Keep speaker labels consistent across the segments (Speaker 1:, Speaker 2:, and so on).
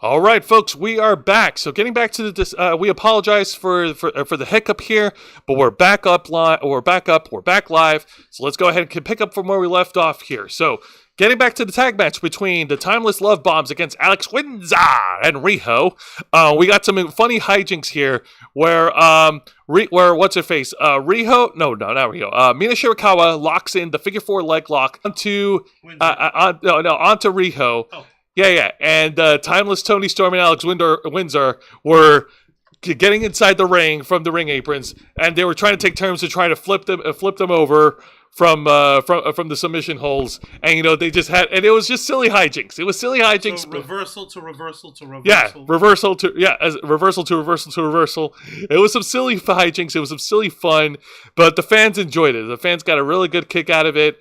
Speaker 1: All right, folks, we are back. So, getting back to the, we apologize for the hiccup here, but we're back up live. We're back live. So let's go ahead and pick up from where we left off here. So, getting back to the tag match between the Timeless Love Bombs against Alex Windsor and Riho, we got some funny hijinks here where what's her face? Riho? No, not Riho. Mina Shirakawa locks in the figure four leg lock onto Riho.
Speaker 2: Oh.
Speaker 1: Yeah, and Timeless Tony Storm and Alex Windsor were getting inside the ring from the ring aprons, and they were trying to take turns to try to flip them over from the submission holds, and they just had, and it was just silly hijinks. It was silly hijinks.
Speaker 2: So reversal to reversal to reversal.
Speaker 1: Yeah, reversal to reversal to reversal to reversal. It was some silly hijinks. It was some silly fun, but the fans enjoyed it. The fans got a really good kick out of it.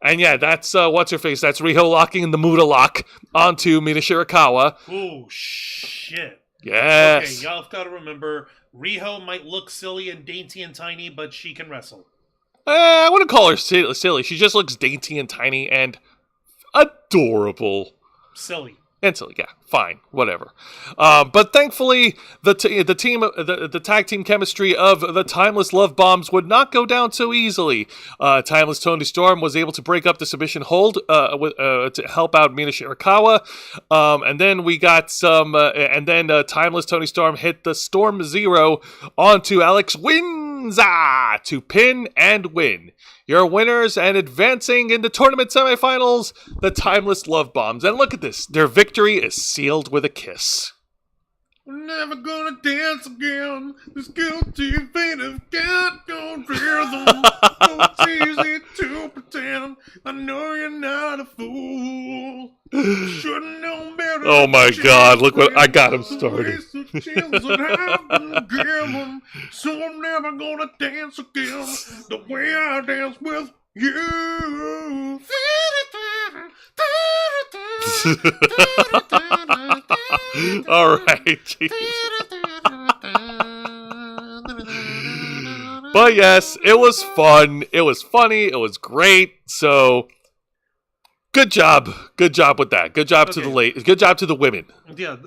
Speaker 1: And yeah, that's what's her face. That's Riho locking in the Muda lock onto Mina Shirakawa.
Speaker 2: Oh shit!
Speaker 1: Yes.
Speaker 2: Okay, y'all have got to remember, Riho might look silly and dainty and tiny, but she can wrestle.
Speaker 1: I wouldn't call her silly. She just looks dainty and tiny and adorable.
Speaker 2: Silly.
Speaker 1: And silly, yeah, fine, whatever. But thankfully, the tag team chemistry of the Timeless Love Bombs would not go down so easily. Timeless Tony Storm was able to break up the submission hold to help out Mina Shirakawa, and then we got some. And then Timeless Tony Storm hit the Storm Zero onto Alex Windsor to pin and win. Your winners and advancing in the tournament semifinals, the Timeless Love Bombs. And look at this. Their victory is sealed with a kiss.
Speaker 2: We're never gonna dance again. This guilty fate of got no rhythm. So it's easy to pretend. I know you're not a fool. Should've known better.
Speaker 1: Oh my God, look what I got him started.
Speaker 2: So I'm never gonna dance again the way I dance with you.
Speaker 1: All right, Jesus. But yes, it was fun. It was funny. It was great. So good job with that. Good job to the ladies. Good job to the women.
Speaker 2: Yeah.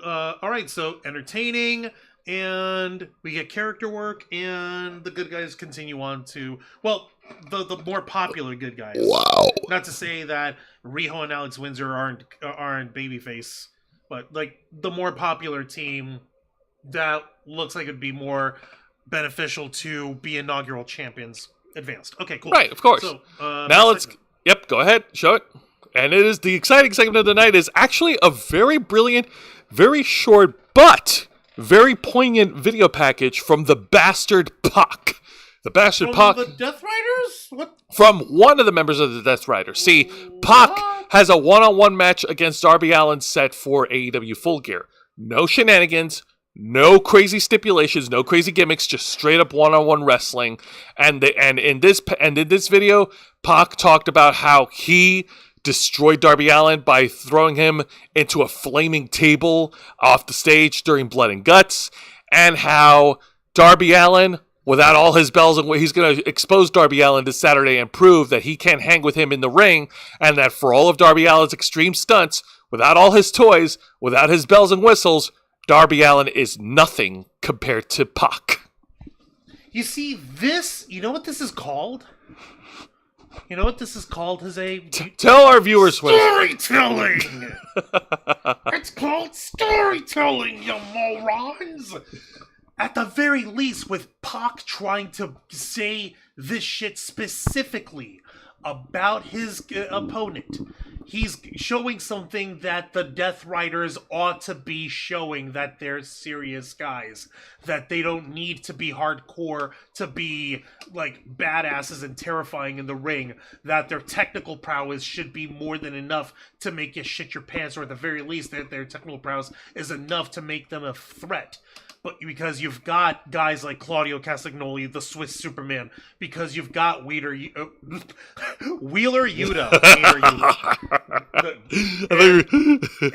Speaker 2: All right. So entertaining, and we get character work, and the good guys continue on to the more popular good guys.
Speaker 1: Wow.
Speaker 2: Not to say that Riho and Alex Windsor aren't babyface, but like the more popular team that looks like it'd be more beneficial to be inaugural champions advanced. Okay, cool.
Speaker 1: Right, of course.
Speaker 2: So
Speaker 1: now let's. Yep, go ahead, show it. And it is the exciting segment of the night. Is actually a very brilliant, very short, but very poignant video package from the bastard Pac. The bastard Pac.
Speaker 2: The Death Riders? What?
Speaker 1: From one of the members of the Death Riders. See, Pac has a one-on-one match against Darby Allin set for AEW Full Gear. No shenanigans, no crazy stipulations, no crazy gimmicks, just straight up one-on-one wrestling. And in this video, Pac talked about how he destroyed Darby Allin by throwing him into a flaming table off the stage during Blood and Guts, and how Darby Allin, without all his bells and he's going to expose Darby Allin this Saturday and prove that he can't hang with him in the ring, and that for all of Darby Allin's extreme stunts, without all his toys, without his bells and whistles, Darby Allin is nothing compared to Pac.
Speaker 2: You see, you know what this is called? You know what this is called, Jose?
Speaker 1: Tell our viewers,
Speaker 2: storytelling! It's called storytelling, you morons! At the very least, with Pac trying to say this shit specifically about his opponent, he's showing something that the Death Riders ought to be showing, that they're serious guys, that they don't need to be hardcore to be like badasses and terrifying in the ring, that their technical prowess should be more than enough to make you shit your pants, or at the very least that their technical prowess is enough to make them a threat. But because you've got guys like Claudio Castagnoli, the Swiss Superman, because you've got Wheeler Yuta.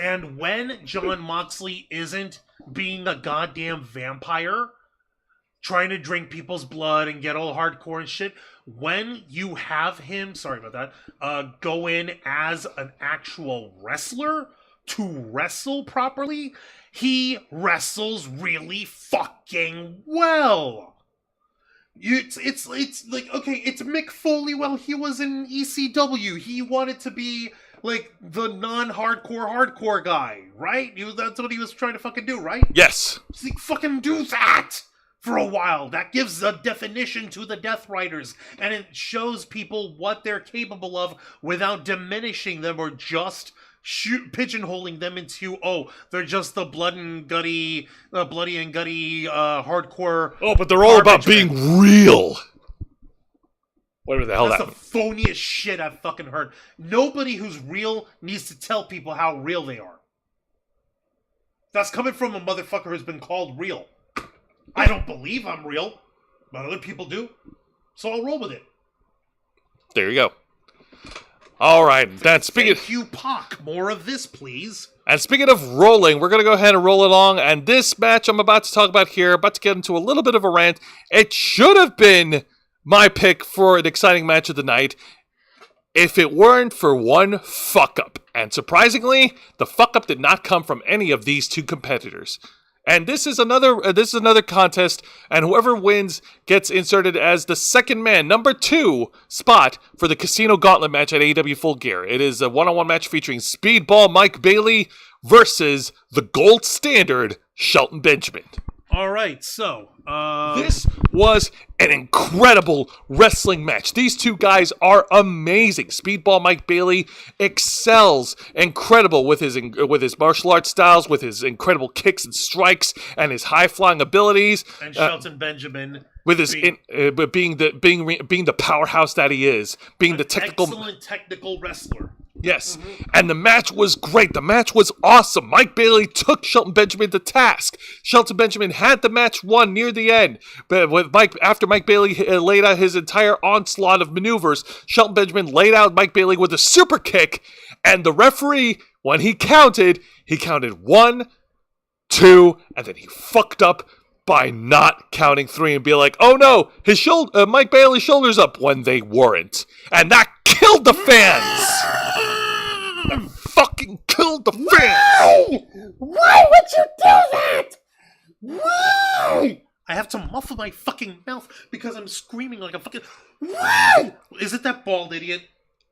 Speaker 2: And when Jon Moxley isn't being a goddamn vampire, trying to drink people's blood and get all hardcore and shit, when you have him, sorry about that, go in as an actual wrestler, to wrestle properly, he wrestles really fucking well. It's like, okay, it's Mick Foley while he was in ECW. He wanted to be like the hardcore guy, right? That's what he was trying to fucking do, right?
Speaker 1: Yes.
Speaker 2: So fucking do that for a while. That gives a definition to the Death Riders, and it shows people what they're capable of without diminishing them or just pigeonholing them into, oh, they're just the bloody and gutty hardcore.
Speaker 1: Oh, but they're all about being real. Whatever the hell
Speaker 2: That's
Speaker 1: that.
Speaker 2: the phoniest shit I've fucking heard. Nobody who's real needs to tell people how real they are. That's coming from a motherfucker who's been called real. I don't believe I'm real, but other people do. So I'll roll with it.
Speaker 1: There you go. All right.
Speaker 2: Thank you, Pac. More of this, please.
Speaker 1: And speaking of rolling, we're going to go ahead and roll along. And this match I'm about to talk about here, about to get into a little bit of a rant. It should have been my pick for an exciting match of the night if it weren't for one fuck-up. And surprisingly, the fuck-up did not come from any of these two competitors. And this is another contest, and whoever wins gets inserted as the second man, number 2 spot for the Casino Gauntlet match at AEW Full Gear. It is a one-on-one match featuring Speedball Mike Bailey versus the gold standard Shelton Benjamin.
Speaker 2: All right, so
Speaker 1: this was an incredible wrestling match. These two guys are amazing. Speedball Mike Bailey excels incredible with his martial arts styles, with his incredible kicks and strikes, and his high flying abilities.
Speaker 2: And Shelton Benjamin
Speaker 1: with his being the powerhouse that he is, being the
Speaker 2: excellent technical wrestler.
Speaker 1: Yes, and the match was great. The match was awesome. Mike Bailey took Shelton Benjamin to task. Shelton Benjamin had the match won near the end, but after Mike Bailey laid out his entire onslaught of maneuvers, Shelton Benjamin laid out Mike Bailey with a super kick, and the referee, when he counted 1, 2, and then he fucked up by not counting 3 and be like, oh no, Mike Bailey's shoulders up, when they weren't. And that killed the fans! That fucking killed the fans!
Speaker 2: Why would you do that? Why? I have to muffle my fucking mouth because I'm screaming like a fucking... Why? Is it that bald idiot?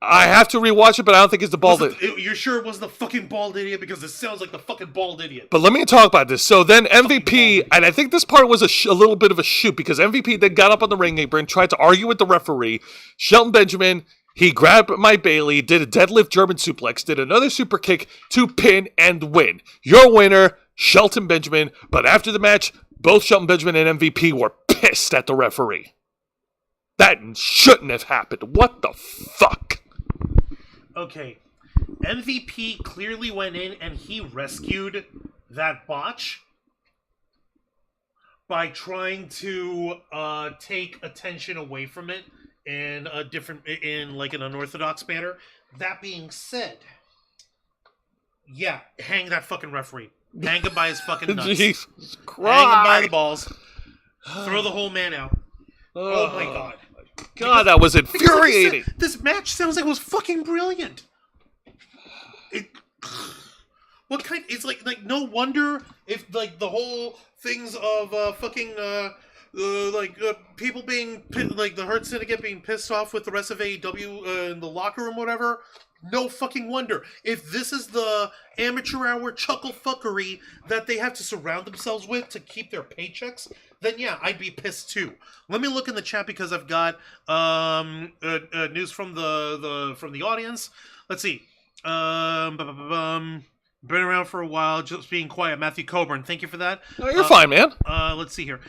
Speaker 1: I have to rewatch it, but I don't think it's the bald idiot.
Speaker 2: You're sure it was the fucking bald idiot? Because it sounds like the fucking bald idiot.
Speaker 1: But let me talk about this. So then MVP, and I think this part was a little bit of a shoot, because MVP then got up on the ring apron, tried to argue with the referee. Shelton Benjamin, he grabbed Mike Bailey, did a deadlift German suplex, did another super kick to pin and win. Your winner, Shelton Benjamin. But after the match, both Shelton Benjamin and MVP were pissed at the referee. That shouldn't have happened. What the fuck?
Speaker 2: Okay, MVP clearly went in and he rescued that botch by trying to take attention away from it in an unorthodox manner. That being said, yeah, hang that fucking referee. Hang him by his fucking nuts.
Speaker 1: Jesus Christ.
Speaker 2: Hang him by the balls. Throw the whole man out. Oh my god.
Speaker 1: God, that was infuriating.
Speaker 2: Like this match sounds like it was fucking brilliant. It's like no wonder if like the whole things of people being like the Hurt Syndicate being pissed off with the rest of AEW in the locker room, whatever. No fucking wonder if this is the amateur hour chuckle fuckery that they have to surround themselves with to keep their paychecks. Then yeah, I'd be pissed too. Let me look in the chat because I've got news from the audience. Let's see. Been around for a while, just being quiet. Matthew Coburn, thank you for that.
Speaker 1: Oh, you're fine, man.
Speaker 2: Let's see here.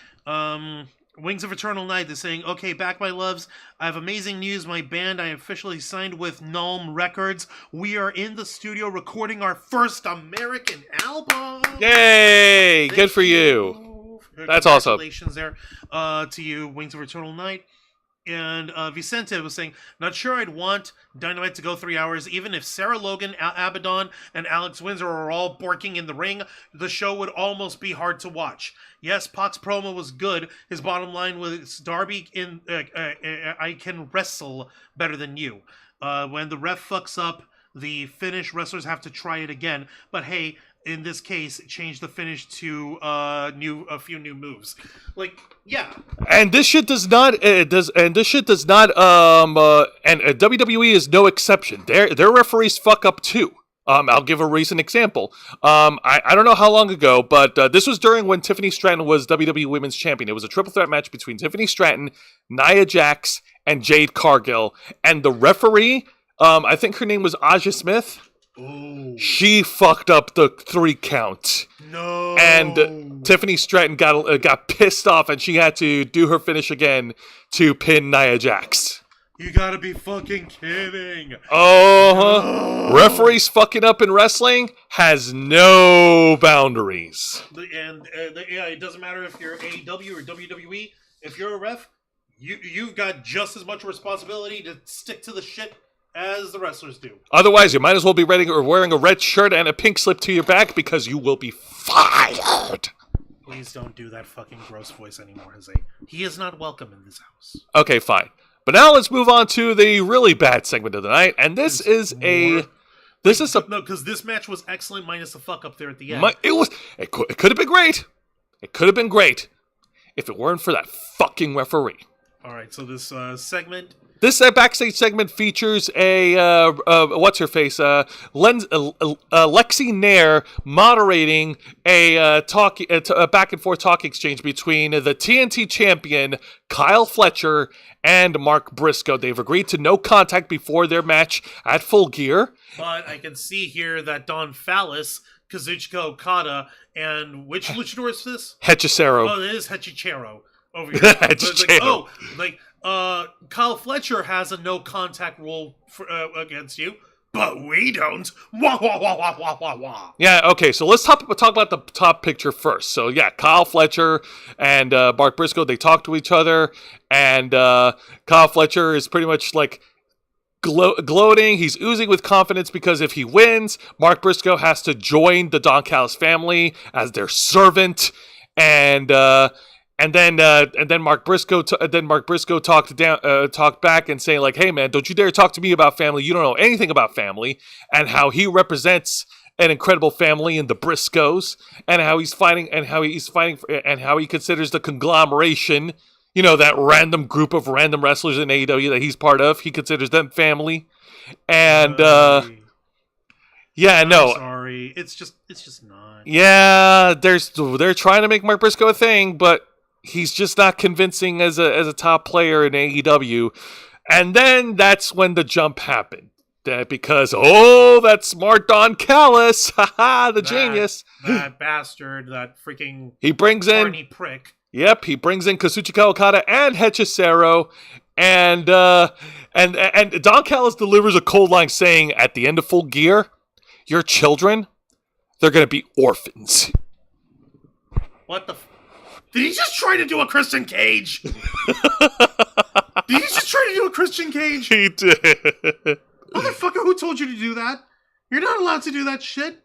Speaker 2: Wings of Eternal Night is saying, okay, back my loves. I have amazing news. My band, I officially signed with Nulm Records. We are in the studio recording our first American album.
Speaker 1: Yay! Good for you. That's awesome.
Speaker 2: Congratulations there to you, Wings of Eternal Night. And Vicente was saying, not sure I'd want Dynamite to go 3 hours. Even if Sarah Logan, Abaddon, and Alex Windsor are all borking in the ring, the show would almost be hard to watch. Yes, Pac's promo was good. His bottom line was, Darby, I can wrestle better than you. When the ref fucks up, the finish, wrestlers have to try it again. But hey, in this case, change the finish to a few new moves. Like, yeah.
Speaker 1: And this shit does not. And WWE is no exception. Their referees fuck up too. I'll give a recent example. I don't know how long ago, but this was during when Tiffany Stratton was WWE Women's Champion. It was a triple threat match between Tiffany Stratton, Nia Jax, and Jade Cargill. And the referee, I think her name was Aja Smith.
Speaker 2: Ooh.
Speaker 1: She fucked up the 3 count.
Speaker 2: No.
Speaker 1: And Tiffany Stratton got pissed off, and she had to do her finish again to pin Nia Jax.
Speaker 2: You gotta be fucking kidding.
Speaker 1: Oh, no. Referees fucking up in wrestling has no boundaries.
Speaker 2: It doesn't matter if you're AEW or WWE. If you're a ref, you've got just as much responsibility to stick to the shit as the wrestlers do.
Speaker 1: Otherwise, you might as well be wearing a red shirt and a pink slip to your back because you will be fired.
Speaker 2: Please don't do that fucking gross voice anymore, Jose. He is not welcome in this house.
Speaker 1: Okay, fine. But now let's move on to the really bad segment of the night, and this is no,
Speaker 2: because this match was excellent minus the fuck up there at the end.
Speaker 1: It could have been great. It could have been great if it weren't for that fucking referee.
Speaker 2: All right, so this segment.
Speaker 1: This backstage segment features a what's her face, Lexi Nair moderating a back and forth talk exchange between the TNT champion Kyle Fletcher and Mark Briscoe. They've agreed to no contact before their match at Full Gear.
Speaker 2: But I can see here that Don Fallis, Kazuchika Okada, and which luchador is this?
Speaker 1: Hechicero.
Speaker 2: Oh, it is Hechicero over here. Kyle Fletcher has a no contact rule against you, but we don't. Wah, wah, wah, wah, wah, wah, wah.
Speaker 1: Yeah, okay, so let's talk about the top picture first. So yeah, Kyle Fletcher and Mark Briscoe, they talk to each other, and Kyle Fletcher is pretty much like gloating. He's oozing with confidence because if he wins, Mark Briscoe has to join the Don Callis family as their servant, and then Mark Briscoe talked back and saying like, "Hey man, don't you dare talk to me about family. You don't know anything about family," and how he represents an incredible family in the Briscoes, and how he considers the conglomeration, you know, that random group of random wrestlers in AEW that he's part of. He considers them family, and
Speaker 2: sorry, it's just not.
Speaker 1: Yeah, they're trying to make Mark Briscoe a thing, but he's just not convincing as a top player in AEW. And then that's when the jump happened. Because, that smart Don Callis, the genius.
Speaker 2: That bastard, that freaking
Speaker 1: he brings in
Speaker 2: prick.
Speaker 1: Yep, he brings in Kazuchika Okada and Hechicero. And Don Callis delivers a cold line saying, at the end of Full Gear, your children, they're going to be orphans.
Speaker 2: What the Did he just try to do a Christian Cage? Did he just try to do a Christian Cage?
Speaker 1: He did.
Speaker 2: Motherfucker, who told you to do that? You're not allowed to do that shit.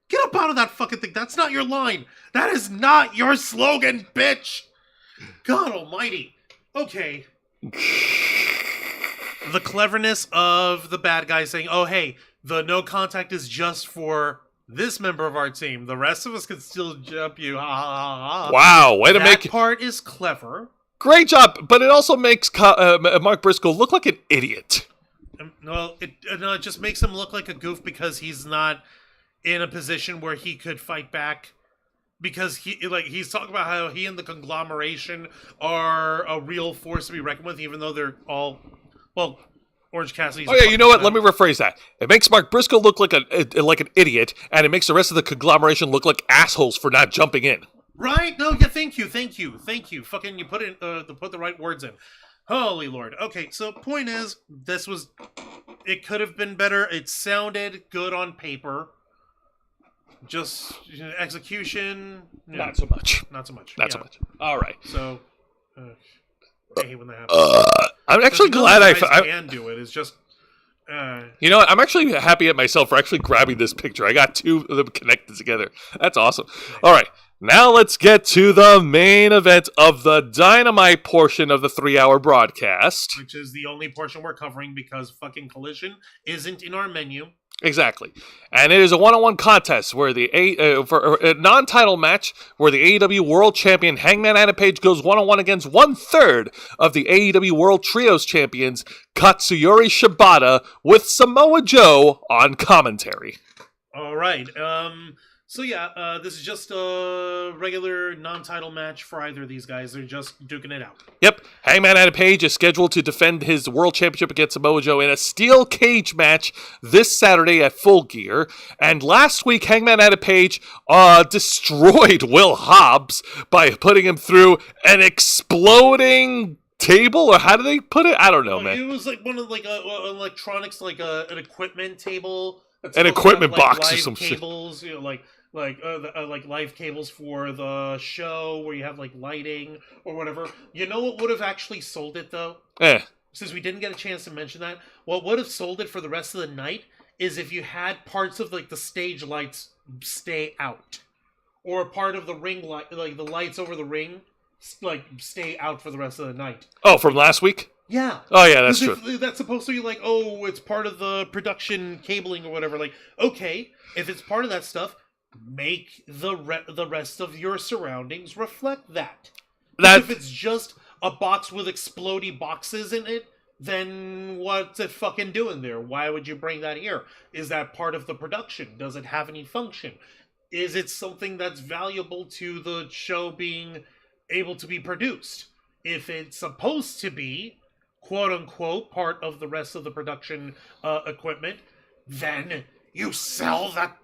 Speaker 2: Get up out of that fucking thing. That's not your line. That is not your slogan, bitch. God almighty. Okay. The cleverness of the bad guy saying, oh, hey, the no contact is just for this member of our team. The rest of us can still jump you. Ha, ha, ha, ha.
Speaker 1: Wow, way to make
Speaker 2: that part is clever.
Speaker 1: Great job, but it also makes Mark Briscoe look like an idiot.
Speaker 2: Well, it just makes him look like a goof because he's not in a position where he could fight back. Because he's talking about how he and the conglomeration are a real force to be reckoned with, even though they're all, well, Orange Cassidy's.
Speaker 1: Oh yeah, you know what? Let me rephrase that. It makes Mark Briscoe look like an idiot, and it makes the rest of the conglomeration look like assholes for not jumping in.
Speaker 2: Right? No, yeah. Thank you. Fucking, you put the right words in. Holy Lord. Okay, so point is, it could have been better. It sounded good on paper. Just execution.
Speaker 1: Not so much.
Speaker 2: Not so much.
Speaker 1: All right.
Speaker 2: So, I hate when that happens.
Speaker 1: I'm actually glad I
Speaker 2: can do it. It's just.
Speaker 1: You know what? I'm actually happy at myself for actually grabbing this picture. I got two of them connected together. That's awesome. All right. Now let's get to the main event of the Dynamite portion of the 3-hour broadcast.
Speaker 2: Which is the only portion we're covering because fucking Collision isn't in our menu.
Speaker 1: Exactly. And it is a one-on-one contest where for a non-title match where the AEW World Champion Hangman Adam Page goes one-on-one against one-third of the AEW World Trios Champions Katsuyori Shibata with Samoa Joe on commentary.
Speaker 2: All right. This is just a regular non-title match for either of these guys. They're just duking it out.
Speaker 1: Yep. Hangman Adam Page is scheduled to defend his World Championship against Samoa Joe in a steel cage match this Saturday at Full Gear. And last week, Hangman Adam Page destroyed Will Hobbs by putting him through an exploding table, or how do they put it? I don't know, man.
Speaker 2: It was like one of electronics, an equipment table.
Speaker 1: An equipment box or some
Speaker 2: cables, shit. Like live cables for the show where you have like lighting or whatever. You know what would have actually sold it though? Since we didn't get a chance to mention that, what would have sold it for the rest of the night is if you had parts of like the stage lights stay out, or part of the ring light, like the lights over the ring, like stay out for the rest of the night.
Speaker 1: Oh, from last week?
Speaker 2: Yeah.
Speaker 1: Oh, yeah, that's true.
Speaker 2: That's supposed to be like, oh, it's part of the production cabling or whatever. Like, okay, if it's part of that stuff, make the rest of your surroundings reflect that. If it's just a box with explodey boxes in it, then what's it fucking doing there? Why would you bring that here? Is that part of the production? Does it have any function? Is it something that's valuable to the show being able to be produced? If it's supposed to be quote-unquote part of the rest of the production equipment, then you sell that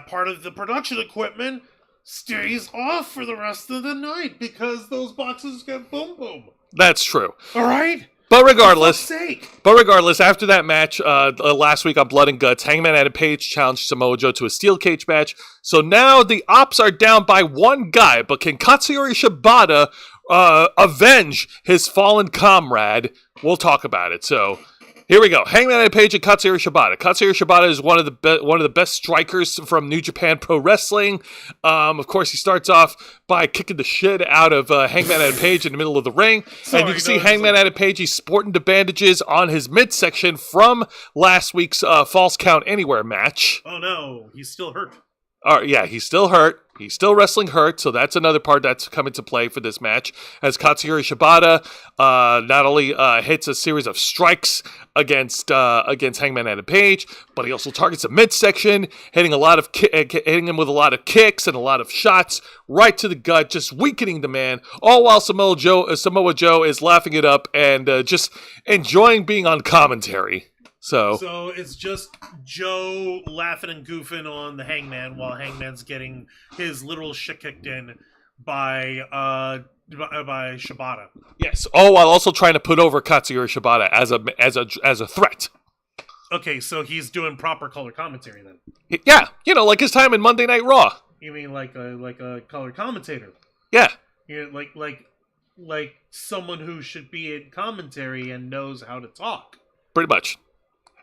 Speaker 2: part of the production equipment stays off for the rest of the night because those boxes get boom boom.
Speaker 1: That's true.
Speaker 2: All right?
Speaker 1: But regardless, after that match last week on Blood and Guts, Hangman Adam Page challenged Samoa Joe to a steel cage match. So now the Ops are down by one guy, but can Katsuyori Shibata avenge his fallen comrade? We'll talk about it. So here we go. Hangman Adam Page and Katsuyori Shibata. Katsuyori Shibata is one of the best strikers from New Japan Pro Wrestling. Of course, he starts off by kicking the shit out of Hangman Adam Page in the middle of the ring. And you can see Hangman Adam Page, he's sporting the bandages on his midsection from last week's False Count Anywhere match.
Speaker 2: Oh no, he's still hurt.
Speaker 1: Yeah, he's still hurt. He's still wrestling hurt, so that's another part that's come into play for this match. As Katsuyori Shibata not only hits a series of strikes against Hangman Adam Page, but he also targets the midsection, hitting him with a lot of kicks and a lot of shots right to the gut, just weakening the man. All while Samoa Joe is laughing it up and just enjoying being on commentary. So
Speaker 2: it's just Joe laughing and goofing on the Hangman while Hangman's getting his literal shit kicked in by Shibata.
Speaker 1: Yes. Oh, while also trying to put over Katsuyori Shibata as a threat.
Speaker 2: Okay, so he's doing proper color commentary then.
Speaker 1: Yeah, like his time in Monday Night Raw.
Speaker 2: You mean like a color commentator?
Speaker 1: Yeah.
Speaker 2: Like someone who should be in commentary and knows how to talk.
Speaker 1: Pretty much.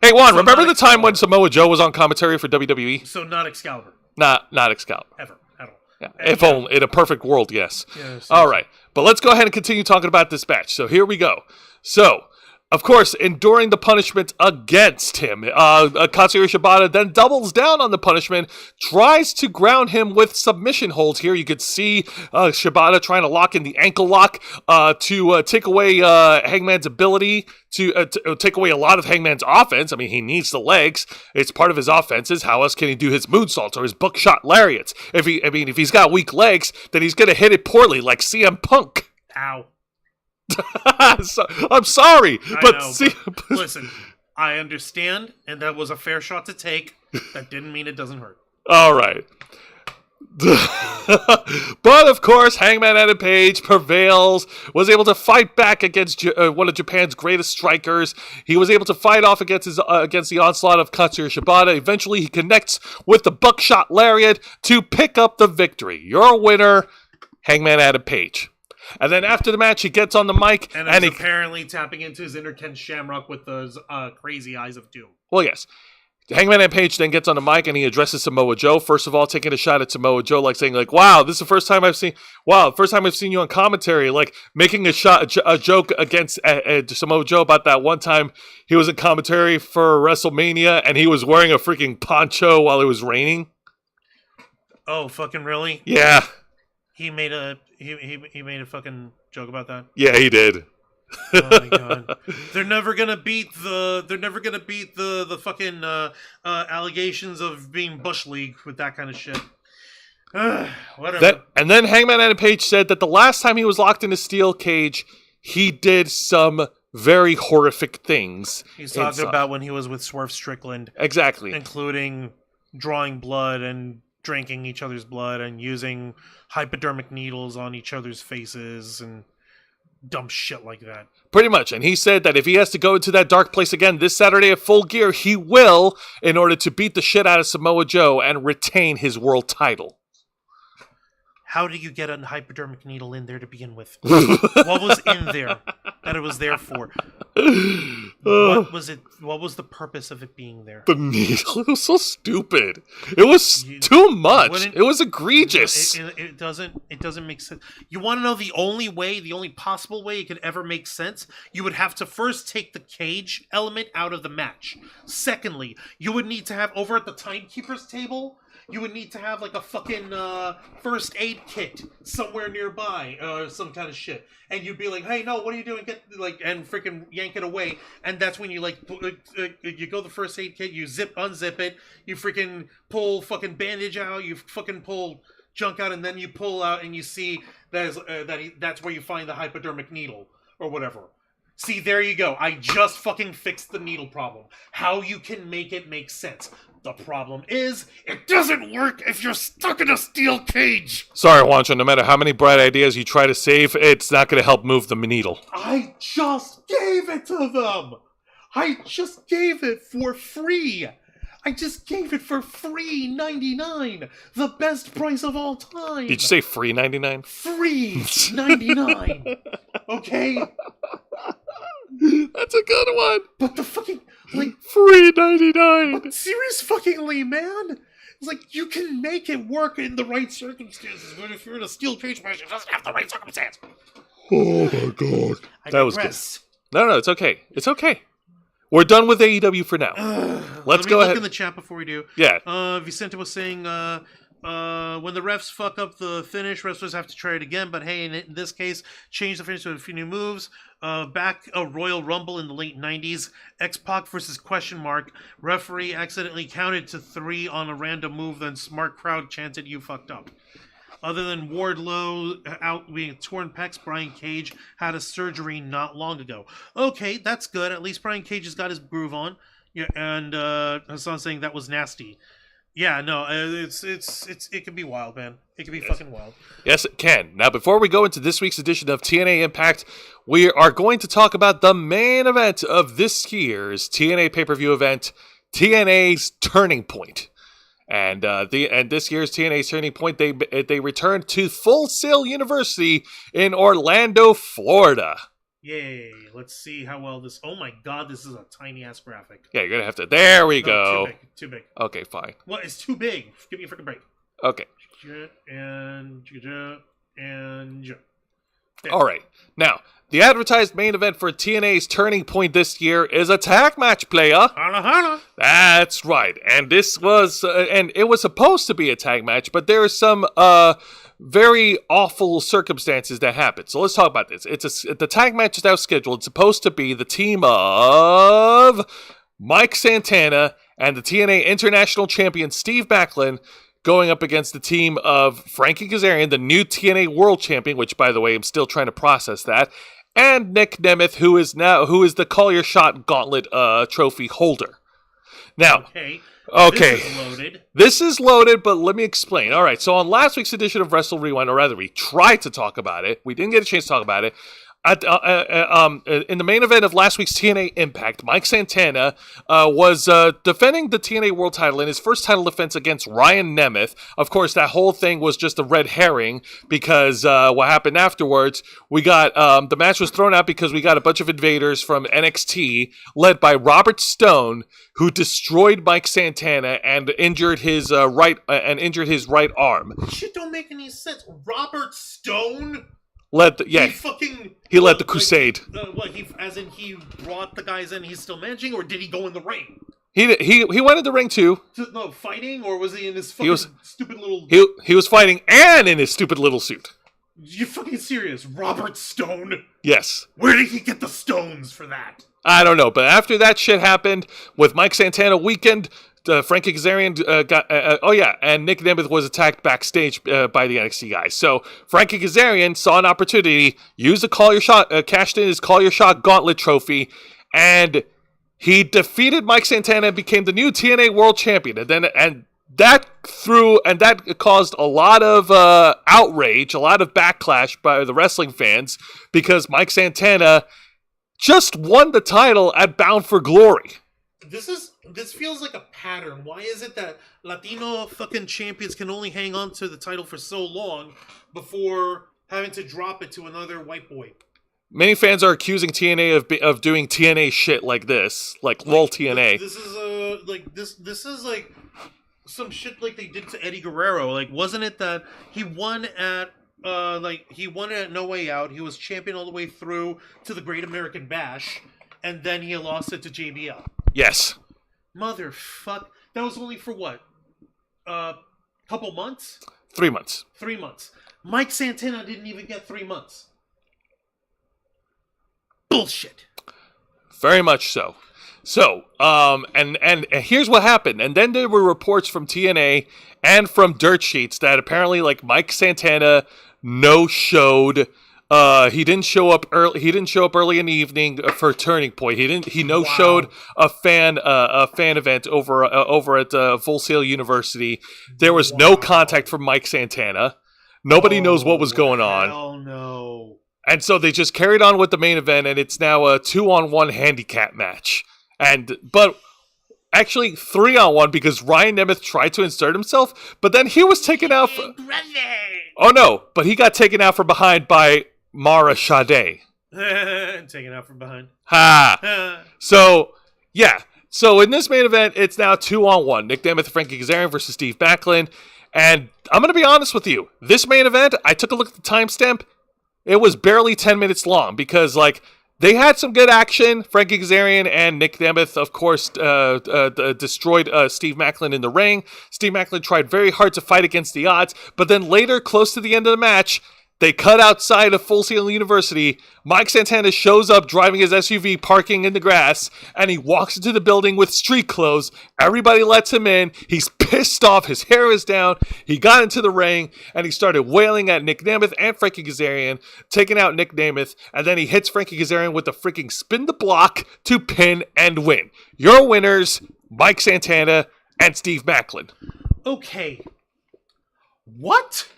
Speaker 1: Hey, Juan, remember the time when Samoa Joe was on commentary for WWE?
Speaker 2: So not Excalibur.
Speaker 1: Not Excalibur.
Speaker 2: Ever. At all.
Speaker 1: Yeah. If only, in a perfect world, yes. All right. But let's go ahead and continue talking about this match. So here we go. So, of course, enduring the punishment against him, Katsuyori Shibata then doubles down on the punishment, tries to ground him with submission holds here. You could see Shibata trying to lock in the ankle lock to take away Hangman's ability to take away a lot of Hangman's offense. I mean, he needs the legs. It's part of his offenses. How else can he do his moonsaults or his buckshot lariats? If he's got weak legs, then he's going to hit it poorly like CM Punk.
Speaker 2: Ow.
Speaker 1: I'm sorry, but
Speaker 2: listen, I understand, and that was a fair shot to take. That didn't mean it doesn't hurt.
Speaker 1: All right. But of course, Hangman Adam Page prevails, was able to fight back against one of Japan's greatest strikers. He was able to fight off against the onslaught of Katsuyori Shibata. Eventually, he connects with the buckshot lariat to pick up the victory. Your winner, Hangman Adam Page. And then after the match, he gets on the mic.
Speaker 2: And he's apparently tapping into his inner Ken Shamrock with those crazy eyes of doom.
Speaker 1: Well, yes. Hangman and Page then gets on the mic and he addresses Samoa Joe. First of all, taking a shot at Samoa Joe, like saying, like, "Wow, this is the first time I've seen. Wow, first time I've seen you on commentary." Like making a joke against Samoa Joe about that one time he was in commentary for WrestleMania and he was wearing a freaking poncho while it was raining.
Speaker 2: Oh, fucking really?
Speaker 1: Yeah.
Speaker 2: He made a fucking joke about that.
Speaker 1: Yeah, he did.
Speaker 2: Oh my god! They're never gonna beat the fucking allegations of being bush league with that kind of shit. Whatever.
Speaker 1: And then Hangman Adam Page said that the last time he was locked in a steel cage, he did some very horrific things.
Speaker 2: He's talking about when he was with Swerve Strickland,
Speaker 1: exactly,
Speaker 2: including drawing blood and drinking each other's blood and using hypodermic needles on each other's faces and dumb shit like that.
Speaker 1: Pretty much. And he said that if he has to go into that dark place again this Saturday at Full Gear, he will, in order to beat the shit out of Samoa Joe and retain his world title.
Speaker 2: How do you get a hypodermic needle in there to begin with? What was in there that it was there for? What was it? What was the purpose of it being there?
Speaker 1: The needle? It was so stupid. It was too much. It was egregious.
Speaker 2: It doesn't make sense. You want to know the only possible way it could ever make sense? You would have to first take the cage element out of the match. Secondly, you would need to have over at the timekeeper's table, you would need to have like a fucking first aid kit somewhere nearby, some kind of shit. And you'd be like, "Hey, no, what are you doing?" And freaking yank it away. And that's when you you go the first aid kit, you unzip it, you freaking pull fucking bandage out, you fucking pull junk out, and then you pull out and you see that's where you find the hypodermic needle or whatever. See, there you go. I just fucking fixed the needle problem. How you can make it make sense. The problem is, it doesn't work if you're stuck in a steel cage.
Speaker 1: Sorry, Juancho, no matter how many bright ideas you try to save, it's not going to help move the needle.
Speaker 2: I just gave it to them. I just gave it for free. I just gave it for free $99. The best price of all time.
Speaker 1: Did you say free 99?
Speaker 2: Free 99. Okay?
Speaker 1: That's a good one.
Speaker 2: But the fucking,
Speaker 1: free 99.
Speaker 2: But serious fuckingly, man. It's like, you can make it work in the right circumstances, but if you're in a steel cage match, it doesn't have the right circumstance.
Speaker 1: Oh my god.
Speaker 2: That was good.
Speaker 1: No, it's okay. It's okay. We're done with AEW for now. Let's go ahead.
Speaker 2: Look in the chat before we do.
Speaker 1: Yeah.
Speaker 2: Vicente was saying, when the refs fuck up the finish, wrestlers have to try it again. But hey, in this case, change the finish to a few new moves. Back a Royal Rumble in the late 90s. X-Pac versus question mark. Referee accidentally counted to 3 on a random move, then smart crowd chanted, "You fucked up." Other than Wardlow out being torn pecs, Brian Cage had a surgery not long ago. Okay, that's good. At least Brian Cage has got his groove on. Yeah, and Hassan saying that was nasty. Yeah, no, it can be wild, man. It can be fucking wild.
Speaker 1: Yes, it can. Now, before we go into this week's edition of TNA Impact, we are going to talk about the main event of this year's TNA pay-per-view event, TNA's Turning Point. And this year's TNA's Turning Point, they returned to Full Sail University in Orlando, Florida.
Speaker 2: Yay! Let's see how well this. Oh my god, this is a tiny ass graphic.
Speaker 1: Yeah, you're gonna have to. There we go.
Speaker 2: Too big.
Speaker 1: Okay, fine.
Speaker 2: What? It's too big. Give me a freaking break.
Speaker 1: Okay.
Speaker 2: And. There.
Speaker 1: All right. Now, the advertised main event for TNA's Turning Point this year is a tag match, player.
Speaker 2: Holla.
Speaker 1: That's right. And this was, and it was supposed to be a tag match, but there are some very awful circumstances that happened. So let's talk about this. The tag match is now scheduled. It's supposed to be the team of Mike Santana and the TNA International Champion Steve Macklin going up against the team of Frankie Kazarian, the new TNA World Champion, which, by the way, I'm still trying to process that, and Nick Nemeth, who is the Call Your Shot Gauntlet trophy holder. Now, okay. This is loaded, but let me explain. All right, so on last week's edition of Wrestle Rewind, or rather, we tried to talk about it. We didn't get a chance to talk about it. In the main event of last week's TNA Impact, Mike Santana was defending the TNA World Title in his first title defense against Ryan Nemeth. Of course, that whole thing was just a red herring because what happened afterwards, we got the match was thrown out because we got a bunch of invaders from NXT led by Robert Stone, who destroyed Mike Santana and injured his right arm.
Speaker 2: Shit don't make any sense. Robert Stone.
Speaker 1: He led the crusade.
Speaker 2: He brought the guys in. He's still managing, or did he go in the ring?
Speaker 1: He went in the ring too.
Speaker 2: No, fighting, or was he in his fucking stupid little?
Speaker 1: He was fighting and in his stupid little suit.
Speaker 2: You fucking serious? Robert Stone?
Speaker 1: Yes.
Speaker 2: Where did he get the stones for that?
Speaker 1: I don't know, but after that shit happened with Mike Santana weekend. Frankie Kazarian and Nick Nemeth was attacked backstage by the NXT guys. So Frankie Kazarian saw an opportunity, used the cashed in his Call Your Shot Gauntlet trophy, and he defeated Mike Santana and became the new TNA World Champion. And that caused a lot of outrage, a lot of backlash by the wrestling fans because Mike Santana just won the title at Bound for Glory.
Speaker 2: This feels like a pattern. Why is it that Latino fucking champions can only hang on to the title for so long before having to drop it to another white boy?
Speaker 1: Many fans are accusing TNA of doing TNA shit like this, like LOL TNA.
Speaker 2: This is like some shit like they did to Eddie Guerrero. Like, wasn't it that he won at No Way Out? He was champion all the way through to the Great American Bash, and then he lost it to JBL.
Speaker 1: Yes.
Speaker 2: Motherfuck. That was only for what? Couple months?
Speaker 1: 3 months.
Speaker 2: 3 months. Mike Santana didn't even get 3 months. Bullshit.
Speaker 1: Very much so. So, and here's what happened. And then there were reports from TNA and from Dirt Sheets that apparently, like, Mike Santana no-showed. He didn't show up early. He didn't show up early in the evening for Turning Point. He no-showed a fan event over at Full Sail University. There was no contact from Mike Santana. Nobody knows what was going on.
Speaker 2: Hell no.
Speaker 1: And so they just carried on with the main event, and it's now a 2-on-1 handicap match. But actually 3-on-1 because Ryan Nemeth tried to insert himself, but then he was taken out. Oh no! But he got taken out from behind by Mara Sade.
Speaker 2: Taken out from behind.
Speaker 1: Ha! So, yeah. So in this main event, it's now 2-on-1. Nick Nemeth and Frankie Kazarian versus Steve Macklin. And I'm going to be honest with you. This main event, I took a look at the timestamp. It was barely 10 minutes long because, like, they had some good action. Frankie Kazarian and Nick Nemeth, of course, destroyed Steve Macklin in the ring. Steve Macklin tried very hard to fight against the odds, but then later, close to the end of the match, they cut outside of Full Sail University. Mike Santana shows up driving his SUV, parking in the grass, and he walks into the building with street clothes. Everybody lets him in. He's pissed off. His hair is down. He got into the ring, and he started wailing at Nick Nemeth and Frankie Kazarian, taking out Nick Nemeth, and then he hits Frankie Kazarian with a freaking spin the block to pin and win. Your winners, Mike Santana and Steve Macklin.
Speaker 2: Okay. What?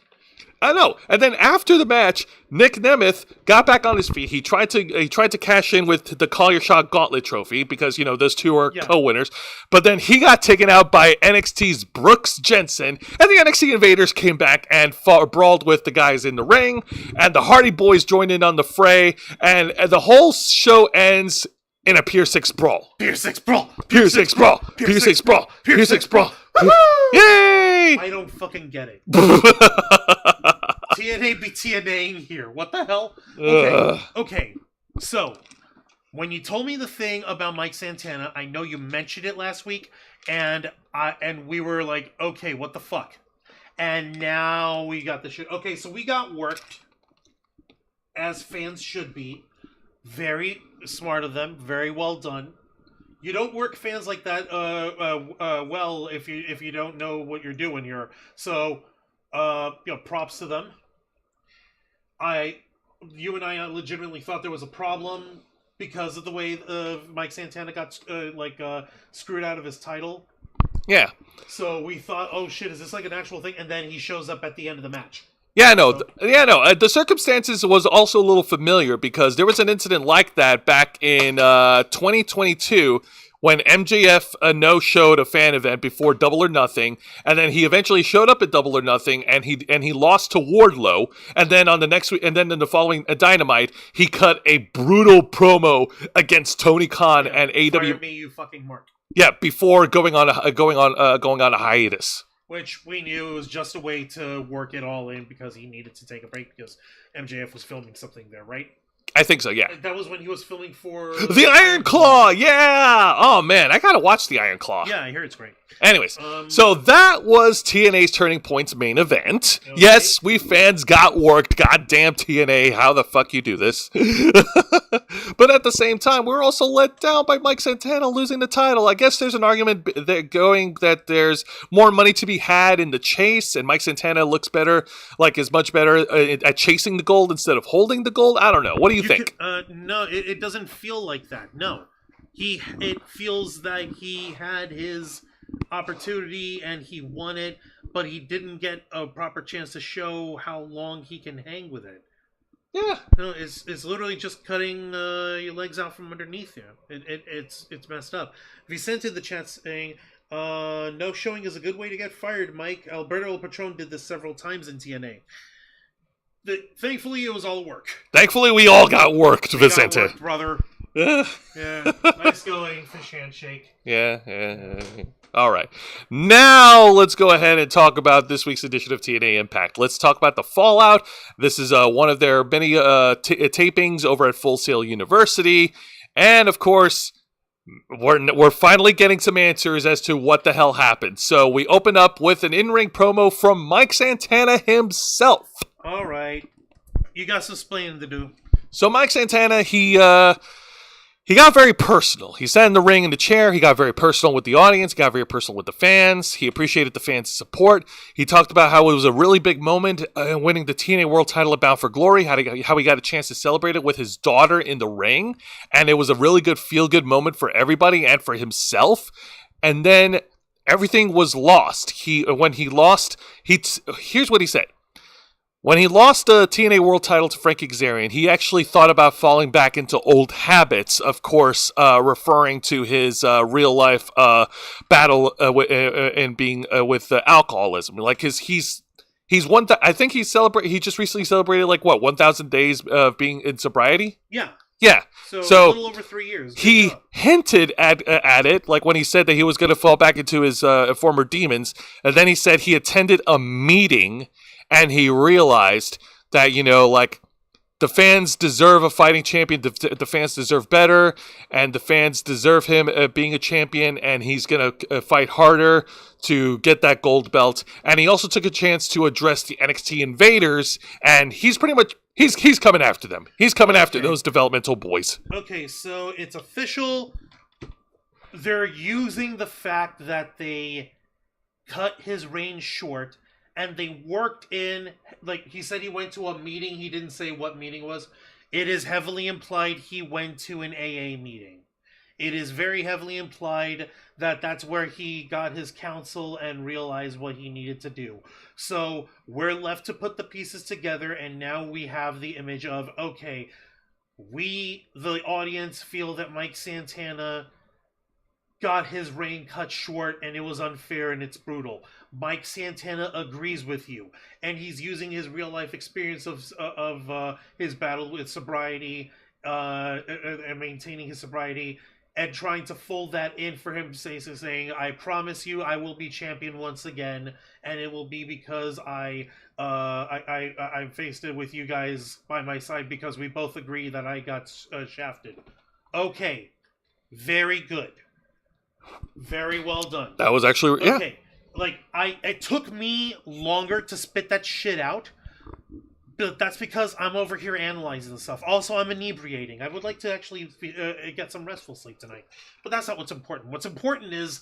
Speaker 1: I know. And then after the match, Nick Nemeth got back on his feet. He tried to cash in with the Call Your Shot Gauntlet trophy because, you know, those two are co-winners. But then he got taken out by NXT's Brooks Jensen, and the NXT Invaders came back and brawled with the guys in the ring, and the Hardy Boys joined in on the fray, and the whole show ends in a Pier 6 brawl.
Speaker 2: Pier 6 brawl.
Speaker 1: Pier 6 brawl. Pier 6 brawl. Pier 6 brawl. Yay!
Speaker 2: I don't fucking get it. TNA be TNAing here. What the hell? Okay. So, when you told me the thing about Mike Santana, I know you mentioned it last week, and we were like, okay, what the fuck? And now we got the shit. Okay, so we got worked, as fans should be. Very smart of them. Very well done. You don't work fans like that well if you don't know what you're doing here. So, props to them. You and I legitimately thought there was a problem because of the way Mike Santana got screwed out of his title.
Speaker 1: Yeah.
Speaker 2: So we thought, oh shit, is this like an actual thing? And then he shows up at the end of the match.
Speaker 1: Yeah, no, the circumstances was also a little familiar because there was an incident like that back in 2022 when MJF no-showed a fan event before Double or Nothing, and then he eventually showed up at Double or Nothing, and he lost to Wardlow, and then on the next week, and then in the following Dynamite, he cut a brutal promo against Tony Khan and AEW.
Speaker 2: Fire me, you fucking mark.
Speaker 1: Yeah, before going on a hiatus.
Speaker 2: Which we knew was just a way to work it all in because he needed to take a break because MJF was filming something there, right?
Speaker 1: I think so, yeah.
Speaker 2: That was when he was filming for...
Speaker 1: The Iron Claw, yeah! Oh, man, I gotta watch The Iron Claw.
Speaker 2: Yeah, I hear it's great.
Speaker 1: Anyways, so that was TNA's Turning Point's main event. Okay. Yes, we fans got worked. Goddamn TNA, how the fuck you do this? But at the same time, we were also let down by Mike Santana losing the title. I guess there's an argument that there's more money to be had in the chase, and Mike Santana looks better, is much better at chasing the gold instead of holding the gold. I don't know. What do you think?
Speaker 2: No, it doesn't feel like that. No. It feels like he had his opportunity and he won it, but he didn't get a proper chance to show how long he can hang with it.
Speaker 1: Yeah,
Speaker 2: no, it's literally just cutting your legs out from underneath you. It's messed up. Vicente in the chat saying, no showing is a good way to get fired, Mike. Alberto El Patron did this several times in TNA. Thankfully, it was all work.
Speaker 1: Thankfully, we all got worked, Vicente.
Speaker 2: Got worked, brother. Yeah, nice going, fish handshake.
Speaker 1: Yeah. All right. Now, let's go ahead and talk about this week's edition of TNA Impact. Let's talk about the Fallout. This is one of their many tapings over at Full Sail University. And, of course, we're finally getting some answers as to what the hell happened. So we open up with an in-ring promo from Mike Santana himself.
Speaker 2: All right. You got some explaining to do.
Speaker 1: So Mike Santana, he got very personal. He sat in the ring in the chair. He got very personal with the audience. He got very personal with the fans. He appreciated the fans' support. He talked about how it was a really big moment winning the TNA World title at Bound for Glory, how he got a chance to celebrate it with his daughter in the ring. And it was a really good feel-good moment for everybody and for himself. And then everything was lost. Here's what he said. When he lost the TNA World title to Frankie Kazarian, he actually thought about falling back into old habits, of course, referring to his real-life battle and being with alcoholism. I think he just recently celebrated, 1,000 days of being in sobriety?
Speaker 2: Yeah.
Speaker 1: Yeah.
Speaker 2: So a little over 3 years.
Speaker 1: He hinted at it, like when he said that he was going to fall back into his former demons, and then he said he attended a meeting and he realized that, the fans deserve a fighting champion. The fans deserve better, and the fans deserve him being a champion, and he's going to fight harder to get that gold belt. And he also took a chance to address the NXT invaders, and he's pretty much, he's coming after them. He's coming after those developmental boys.
Speaker 2: Okay, so it's official. They're using the fact that they cut his reign short. And they worked in, he said he went to a meeting. He didn't say what meeting it was. It is heavily implied he went to an AA meeting. It is very heavily implied that that's where he got his counsel and realized what he needed to do. So we're left to put the pieces together, and now we have the image of, okay, the audience, feel that Mike Santana got his reign cut short and it was unfair and it's brutal. Mike Santana agrees with you, and he's using his real life experience of his battle with sobriety and maintaining his sobriety and trying to fold that in for him, saying, I promise you I will be champion once again, and it will be because I faced it with you guys by my side because we both agree that I got shafted. Okay, very good. Very well done.
Speaker 1: That was actually, yeah.
Speaker 2: Okay, it took me longer to spit that shit out, but that's because I'm over here analyzing the stuff. Also, I'm inebriating. I would like to actually get some restful sleep tonight, but that's not what's important. What's important is,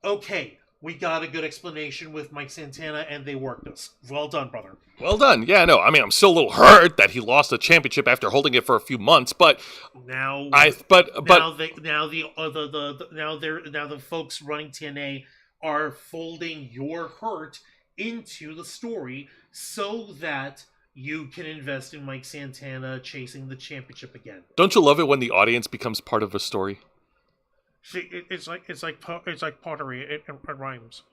Speaker 2: okay, we got a good explanation with Mike Santana, and they worked us. Well done, brother.
Speaker 1: Well done. Yeah, no, I mean, I'm still a little hurt that he lost the championship after holding it for a few months, but
Speaker 2: now the folks running TNA are folding your hurt into the story so that you can invest in Mike Santana chasing the championship again.
Speaker 1: Don't you love it when the audience becomes part of a story?
Speaker 2: See, it's like pottery. It rhymes.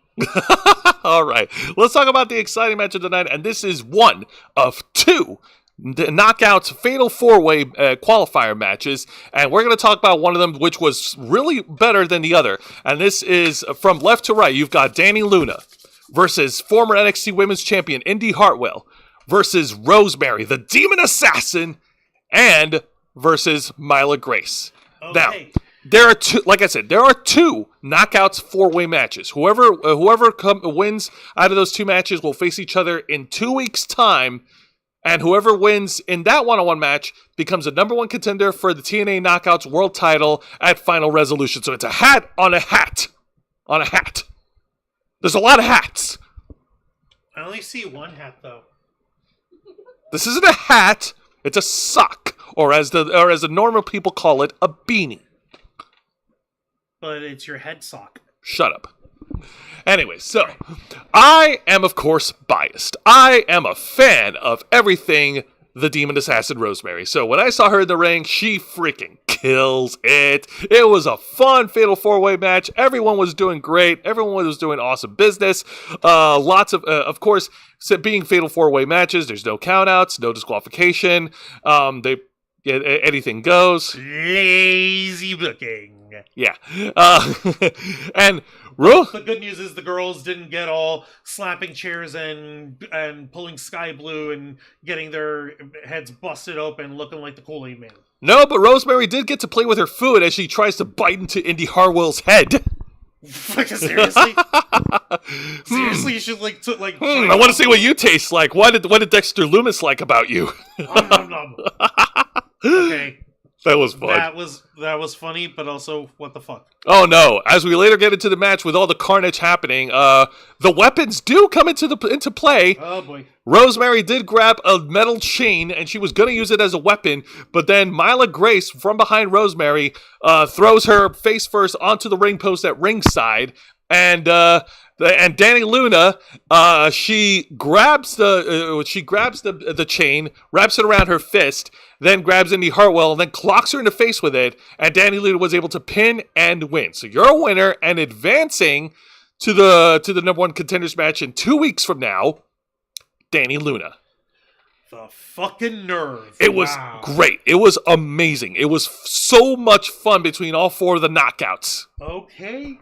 Speaker 1: All right, let's talk about the exciting match of the night, and this is one of two knockouts fatal four-way qualifier matches, and we're going to talk about one of them which was really better than the other, and this is from left to right. You've got Dani Luna versus former NXT Women's Champion Indy Hartwell versus Rosemary, the Demon Assassin, and versus Myla Grace.
Speaker 2: Okay.
Speaker 1: Now, there are two, like I said, there are two knockouts four-way matches. Whoever wins out of those two matches will face each other in 2 weeks' time, and whoever wins in that one-on-one match becomes the number one contender for the TNA Knockouts World Title at Final Resolution. So it's a hat on a hat on a hat. There's a lot of hats.
Speaker 2: I only see one hat though.
Speaker 1: This isn't a hat. It's a sock, or as the normal people call it, a beanie.
Speaker 2: But it's your head sock.
Speaker 1: Shut up. Anyway, so I am, of course, biased. I am a fan of everything the Demon Assassin Rosemary. So when I saw her in the ring, she freaking kills it. It was a fun Fatal 4-Way match. Everyone was doing great. Everyone was doing awesome business. Lots of course, being Fatal 4-Way matches, there's no countouts, no disqualification. Anything goes.
Speaker 2: Lazy booking.
Speaker 1: Yeah. And
Speaker 2: the good news is the girls didn't get all slapping chairs and pulling sky blue and getting their heads busted open looking like the Kool-Aid Man.
Speaker 1: No, but Rosemary did get to play with her food as she tries to bite into Indy Hartwell's head.
Speaker 2: Seriously? Seriously, you should
Speaker 1: I want to see what you taste like. What did Dexter Loomis like about you?
Speaker 2: Nom, nom, nom. Okay.
Speaker 1: That was fun.
Speaker 2: That was funny, but also, what the fuck?
Speaker 1: Oh no! As we later get into the match with all the carnage happening, the weapons do come into play.
Speaker 2: Oh boy!
Speaker 1: Rosemary did grab a metal chain, and she was going to use it as a weapon, but then Myla Grace, from behind Rosemary, throws her face first onto the ring post at ringside, and Dani Luna, she grabs the chain, wraps it around her fist, then grabs Indy Hartwell, and then clocks her in the face with it, and Dani Luna was able to pin and win. So you're a winner and advancing to the number one contenders match in 2 weeks from now, Dani Luna.
Speaker 2: The fucking nerve.
Speaker 1: It was great. It was amazing. It was so much fun between all four of the knockouts.
Speaker 2: Okay.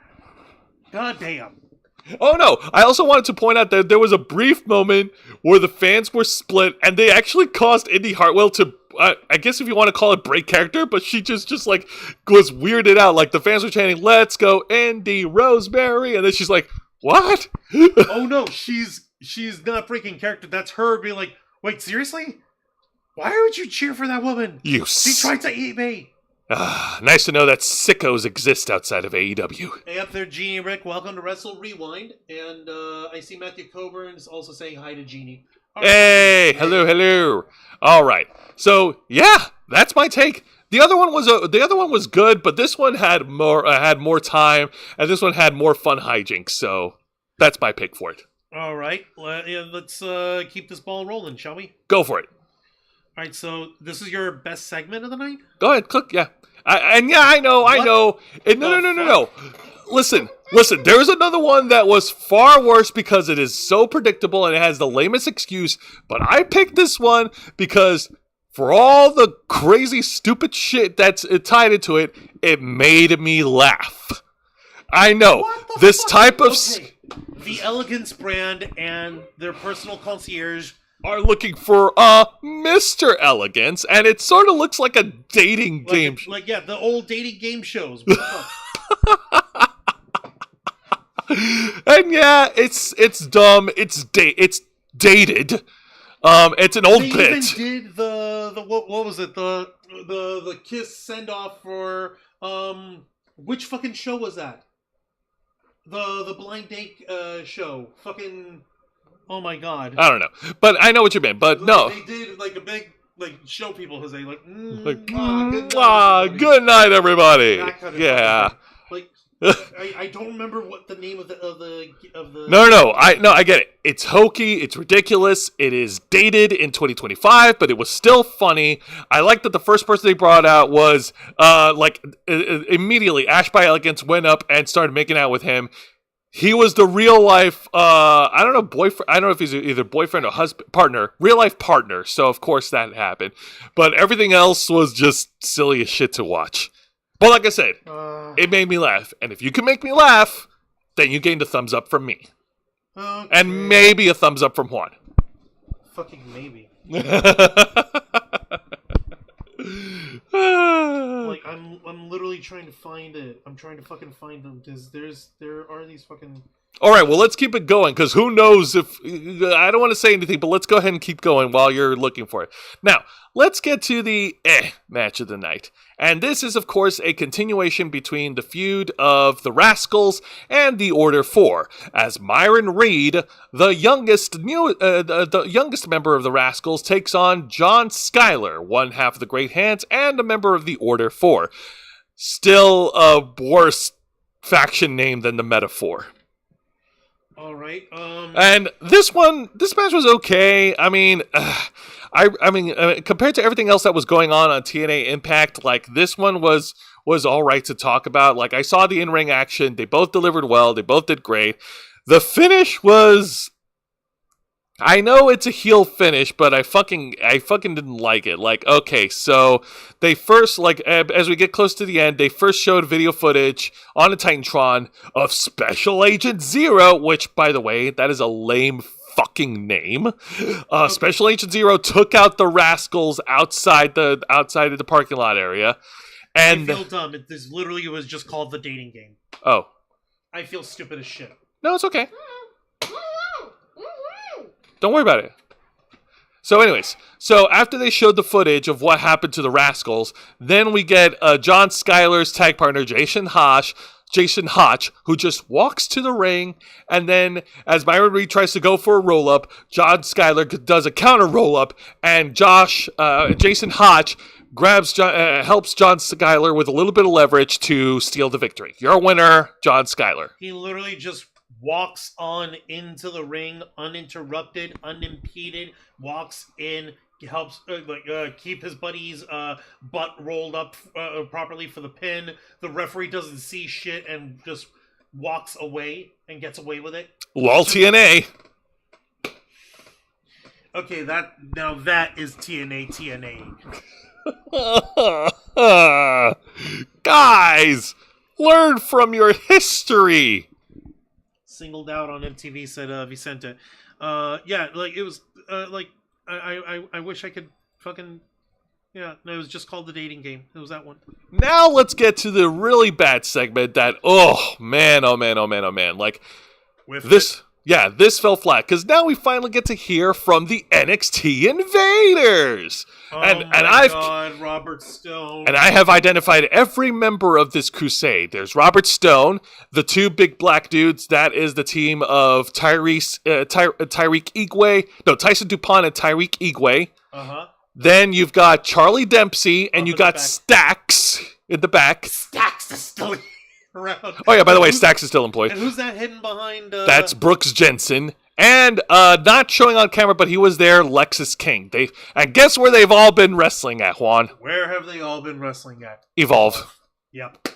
Speaker 2: God damn.
Speaker 1: Oh no, I also wanted to point out that there was a brief moment where the fans were split and they actually caused Indy Hartwell to, I guess if you want to call it break character, but she just like was weirded out. Like the fans were chanting, "Let's go Indy Rosemary," and then she's like, "What?"
Speaker 2: Oh no, she's not breaking character. That's her being like, "Wait, seriously? Why would you cheer for that woman? She tried to eat me."
Speaker 1: Nice to know that sickos exist outside of AEW.
Speaker 2: Hey up there, Jeannie Rick. Welcome to Wrestle Rewind. And I see Matthew Coburn is also saying hi to Jeannie.
Speaker 1: Hey, hello. All right. So yeah, that's my take. The other one was good, but this one had more time, and this one had more fun hijinks. So that's my pick for it.
Speaker 2: All right. Let's keep this ball rolling, shall we?
Speaker 1: Go for it.
Speaker 2: All right, so this is your best segment of the night?
Speaker 1: Go ahead, click, yeah. I know. No. Listen, there's another one that was far worse because it is so predictable and it has the lamest excuse, but I picked this one because for all the crazy, stupid shit that's tied into it, it made me laugh. I know, this type of...
Speaker 2: Okay. The Elegance brand and their personal concierge
Speaker 1: are looking for Mr. Elegance, and it sort of looks like a dating game.
Speaker 2: The old dating game shows.
Speaker 1: And yeah, it's dumb. It's dated. It's an old bit.
Speaker 2: They even did the what was it? The kiss send off for which fucking show was that? The blind date show. Fucking. Oh my god.
Speaker 1: I don't know. But I know what you meant, but no.
Speaker 2: They did like a big show people because they
Speaker 1: good night, everybody. Yeah.
Speaker 2: Like I don't remember what the name of the
Speaker 1: No, I get it. It's hokey, it's ridiculous, it is dated in 2025, but it was still funny. I like that the first person they brought out was immediately Ash by Elegance went up and started making out with him. He was the real life boyfriend. I don't know if he's either boyfriend or husband, partner, real life partner. So of course that happened. But everything else was just silly as shit to watch. But like I said, it made me laugh. And if you can make me laugh, then you gained a thumbs up from me.
Speaker 2: Okay.
Speaker 1: And maybe a thumbs up from Juan.
Speaker 2: Fucking maybe. Like, I'm literally trying to find it. I'm trying to fucking find them, because there are these fucking...
Speaker 1: Alright, well, let's keep it going, because who knows if... I don't want to say anything, but let's go ahead and keep going while you're looking for it. Now, let's get to the match of the night. And this is, of course, a continuation between the feud of the Rascals and the Order 4, as Myron Reed, the youngest member of the Rascals, takes on John Schuyler, one half of the Great Hands and a member of the Order 4. Still a worse faction name than the Metaphor.
Speaker 2: All right.
Speaker 1: And this match was okay. I mean, compared to everything else that was going on TNA Impact, like, this one was all right to talk about. Like, I saw the in-ring action. They both delivered well. They both did great. The finish was... I know it's a heel finish, but I fucking didn't like it. Like, okay, so they first, like, as we get close to the end, they first showed video footage on the Titantron of Special Agent Zero, which, by the way, that is a lame fucking name. Special Agent Zero took out the Rascals outside of the parking lot area. And
Speaker 2: I feel dumb. This literally was just called the dating game.
Speaker 1: Oh.
Speaker 2: I feel stupid as shit.
Speaker 1: No, it's okay. Don't worry about it. So anyways, after they showed the footage of what happened to the Rascals, then we get John Schuyler's tag partner, Jason Hotch, who just walks to the ring, and then as Myron Reed tries to go for a roll-up, John Schuyler does a counter roll-up, and Jason Hotch helps John Schuyler with a little bit of leverage to steal the victory. Your winner, John Schuyler.
Speaker 2: He literally just walks on into the ring uninterrupted, unimpeded, walks in, helps keep his buddy's butt rolled up properly for the pin. The referee doesn't see shit and just walks away and gets away with it.
Speaker 1: Lol TNA.
Speaker 2: Okay, that is TNA.
Speaker 1: Guys, learn from your history.
Speaker 2: Singled out on MTV, said Vicente. Yeah, like, it was I wish I could fucking... Yeah, no, it was just called the dating game. It was that one.
Speaker 1: Now let's get to the really bad segment that, oh man. Like, this fell flat, because now we finally get to hear from the NXT Invaders.
Speaker 2: God, Robert Stone.
Speaker 1: And I have identified every member of this crusade. There's Robert Stone, the two big black dudes. That is the team of Tyson DuPont and Tyreek Igwe.
Speaker 2: Uh-huh.
Speaker 1: Then you've got Charlie Dempsey, and you got Stax in the back.
Speaker 2: Stax is still around.
Speaker 1: Oh yeah, by the way, Stax is still employed.
Speaker 2: And who's that hidden behind?
Speaker 1: That's Brooks Jensen. And not showing on camera, but he was there, Lexus King. And guess where they've all been wrestling at, Juan?
Speaker 2: Where have they all been wrestling at?
Speaker 1: Evolve.
Speaker 2: Yep.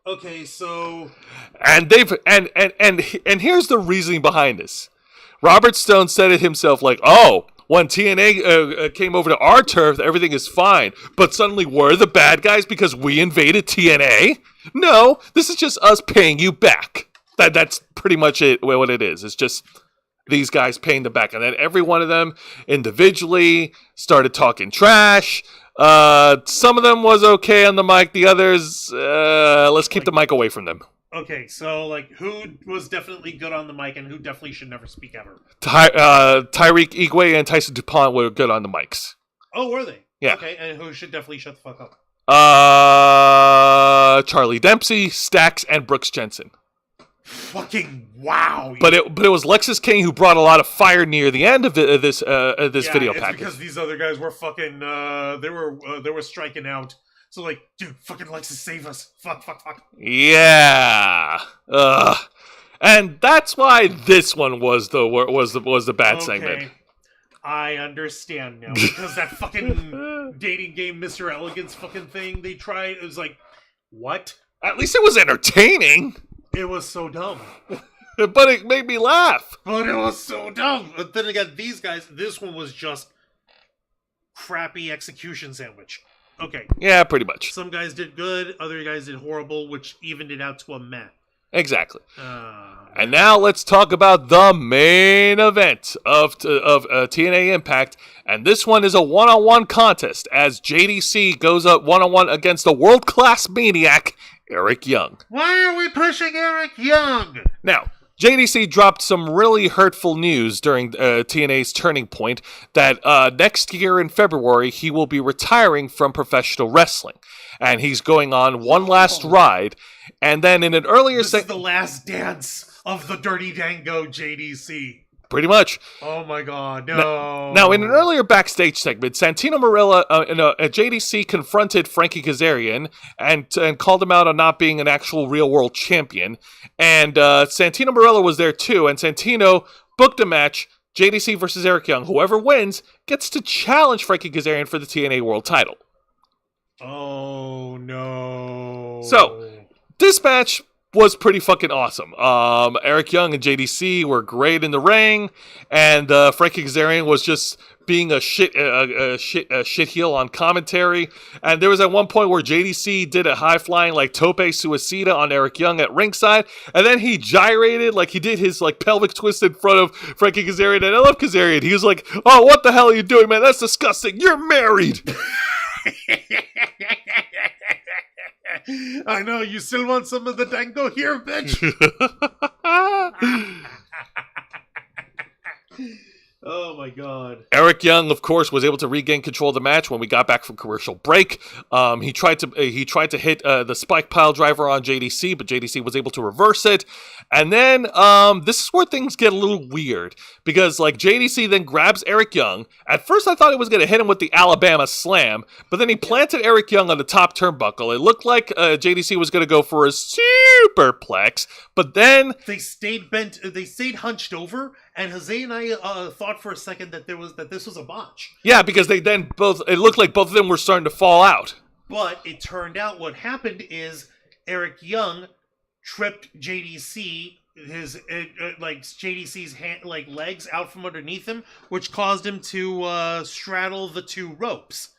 Speaker 2: Okay, so...
Speaker 1: And here's the reasoning behind this. Robert Stone said it himself, like, oh, when TNA came over to our turf, everything is fine. But suddenly we're the bad guys because we invaded TNA? No, this is just us paying you back. That's pretty much what it is. It's just these guys paying them back. And then every one of them individually started talking trash. Some of them was okay on the mic. The others, let's keep the mic away from them.
Speaker 2: Okay, so, like, who was definitely good on the mic and who definitely should never speak ever?
Speaker 1: Tyreek Igwe and Tyson DuPont were good on the mics.
Speaker 2: Oh, were they?
Speaker 1: Yeah.
Speaker 2: Okay, and who should definitely shut the fuck up?
Speaker 1: Charlie Dempsey, Stax, and Brooks Jensen.
Speaker 2: Fucking wow!
Speaker 1: But it was Lexus King who brought a lot of fire near the end of this video package.
Speaker 2: Because these other guys were fucking they were striking out So like, dude, fucking Lexus, save us. Fuck.
Speaker 1: Yeah. And that's why this one was the bad segment.
Speaker 2: I understand now, because that fucking dating game Mr. Elegance fucking thing they tried, it was like, what?
Speaker 1: At least it was entertaining.
Speaker 2: It was so dumb.
Speaker 1: But it made me laugh.
Speaker 2: But it was so dumb. But then again, these guys, this one was just crappy execution sandwich. Okay.
Speaker 1: Yeah, pretty much.
Speaker 2: Some guys did good, other guys did horrible, which evened it out to a meh.
Speaker 1: Exactly. And now let's talk about the main event of TNA Impact. And this one is a one-on-one contest as JDC goes up one-on-one against the world-class maniac, Eric Young.
Speaker 2: Why are we pushing Eric Young?
Speaker 1: Now, JDC dropped some really hurtful news during TNA's Turning Point that next year in February he will be retiring from professional wrestling. And he's going on one last ride. And then in an earlier...
Speaker 2: This is the last dance of the Dirty Dango JDC.
Speaker 1: Pretty much.
Speaker 2: Oh my god, no.
Speaker 1: Now, in an earlier backstage segment, Santino Marella JDC confronted Frankie Kazarian and called him out on not being an actual real-world champion. And Santino Marella was there too, and Santino booked a match, JDC versus Eric Young. Whoever wins gets to challenge Frankie Kazarian for the TNA World title.
Speaker 2: Oh, no.
Speaker 1: So, this match was pretty fucking awesome. Eric Young and JDC were great in the ring, and Frankie Kazarian was just being a shit heel on commentary. And there was at one point where JDC did a high flying like tope suicida on Eric Young at ringside, and then he gyrated like he did his like pelvic twist in front of Frankie Kazarian. And I love Kazarian. He was like, "Oh, what the hell are you doing, man? That's disgusting. You're married."
Speaker 2: I know, you still want some of the dango here, bitch? Oh my god.
Speaker 1: Eric Young, of course, was able to regain control of the match when we got back from commercial break. He tried to hit the spike pile driver on JDC, but JDC was able to reverse it. And then this is where things get a little weird, because like JDC then grabs Eric Young. At first, I thought he was going to hit him with the Alabama Slam, but then he planted Eric Young on the top turnbuckle. It looked like JDC was going to go for a superplex, but then
Speaker 2: they stayed bent. They stayed hunched over. And Jose and I thought for a second that this was a botch.
Speaker 1: Yeah, because they then it looked like both of them were starting to fall out.
Speaker 2: But it turned out what happened is Eric Young tripped JDC, JDC's legs out from underneath him, which caused him to straddle the two ropes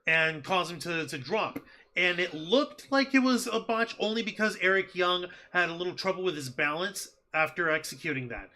Speaker 2: and caused him to drop. And it looked like it was a botch only because Eric Young had a little trouble with his balance after executing that.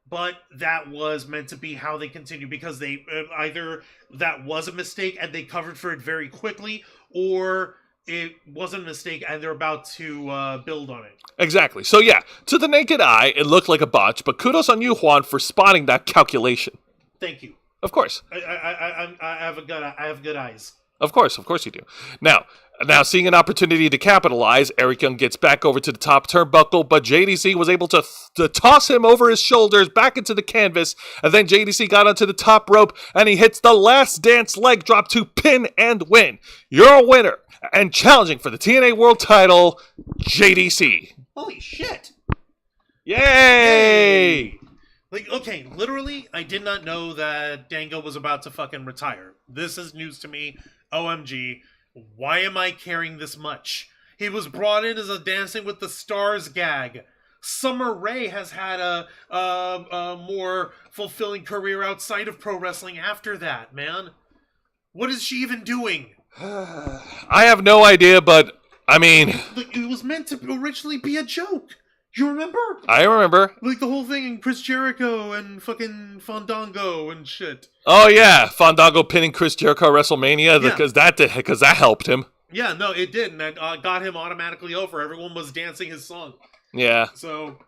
Speaker 2: But that was meant to be how they continued, because they either that was a mistake and they covered for it very quickly, or it wasn't a mistake and they're about to build on it.
Speaker 1: Exactly. So yeah, to the naked eye, it looked like a botch, but kudos on you, Juan, for spotting that calculation.
Speaker 2: Thank you.
Speaker 1: Of course.
Speaker 2: I have good eyes.
Speaker 1: Of course you do. Now, seeing an opportunity to capitalize, Eric Young gets back over to the top turnbuckle, but JDC was able to toss him over his shoulders back into the canvas, and then JDC got onto the top rope, and he hits the last dance leg drop to pin and win. You're a winner, and challenging for the TNA World title, JDC.
Speaker 2: Holy shit!
Speaker 1: Yay!
Speaker 2: Okay, literally, I did not know that Dango was about to fucking retire. This is news to me. OMG. Why am I caring this much? He was brought in as a Dancing with the Stars gag. Summer Rae has had a more fulfilling career outside of pro wrestling after that, man. What is she even doing?
Speaker 1: I have no idea, but, I mean...
Speaker 2: It was meant to originally be a joke. You remember?
Speaker 1: I remember.
Speaker 2: Like the whole thing in Chris Jericho and fucking Fandango and shit.
Speaker 1: Oh yeah, Fandango pinning Chris Jericho at WrestleMania because that helped him.
Speaker 2: Yeah, no, it did, and that got him automatically over. Everyone was dancing his song.
Speaker 1: Yeah.
Speaker 2: So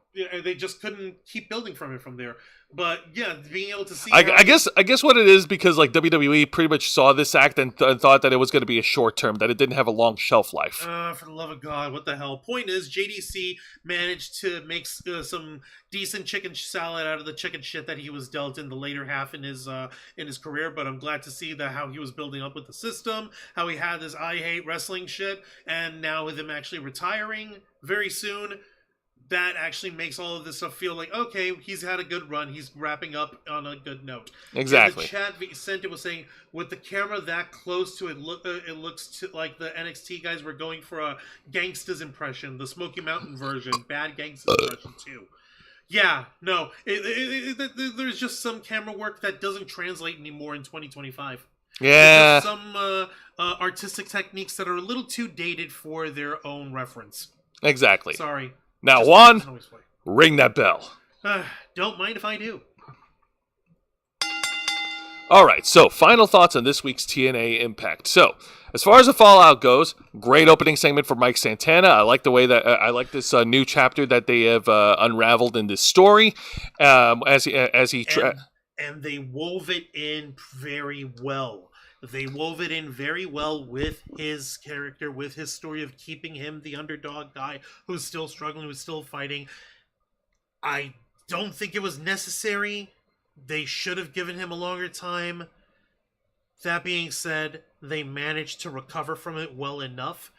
Speaker 2: they just couldn't keep building from there. But yeah, being able to see,
Speaker 1: I guess what it is, because like WWE pretty much saw this act and thought that it was going to be a short term, that it didn't have a long shelf life.
Speaker 2: For the love of God, what the hell? Point is, JDC managed to make some decent chicken salad out of the chicken shit that he was dealt in the later half in his career. But I'm glad to see that how he was building up with the system, how he had this I hate wrestling shit, and now with him actually retiring very soon. That actually makes all of this stuff feel like, okay, he's had a good run. He's wrapping up on a good note.
Speaker 1: Exactly.
Speaker 2: And the chat sent it was saying, with the camera that close to it, it looks like the NXT guys were going for a Gangsta's impression, the Smoky Mountain version, bad Gangsta's impression too. Yeah, no, there's just some camera work that doesn't translate anymore in 2025.
Speaker 1: Yeah.
Speaker 2: There's some artistic techniques that are a little too dated for their own reference.
Speaker 1: Exactly.
Speaker 2: Sorry.
Speaker 1: Now, Juan, ring that bell.
Speaker 2: Don't mind if I do.
Speaker 1: All right, so final thoughts on this week's TNA Impact. So, as far as the Fallout goes, great opening segment for Mike Santana. I like the way that I like this new chapter that they have unraveled in this story. And
Speaker 2: they wove it in very well. They wove it in very well with his character, with his story of keeping him the underdog guy who's still struggling, who's still fighting. I don't think it was necessary. They should have given him a longer time. That being said, they managed to recover from it well enough.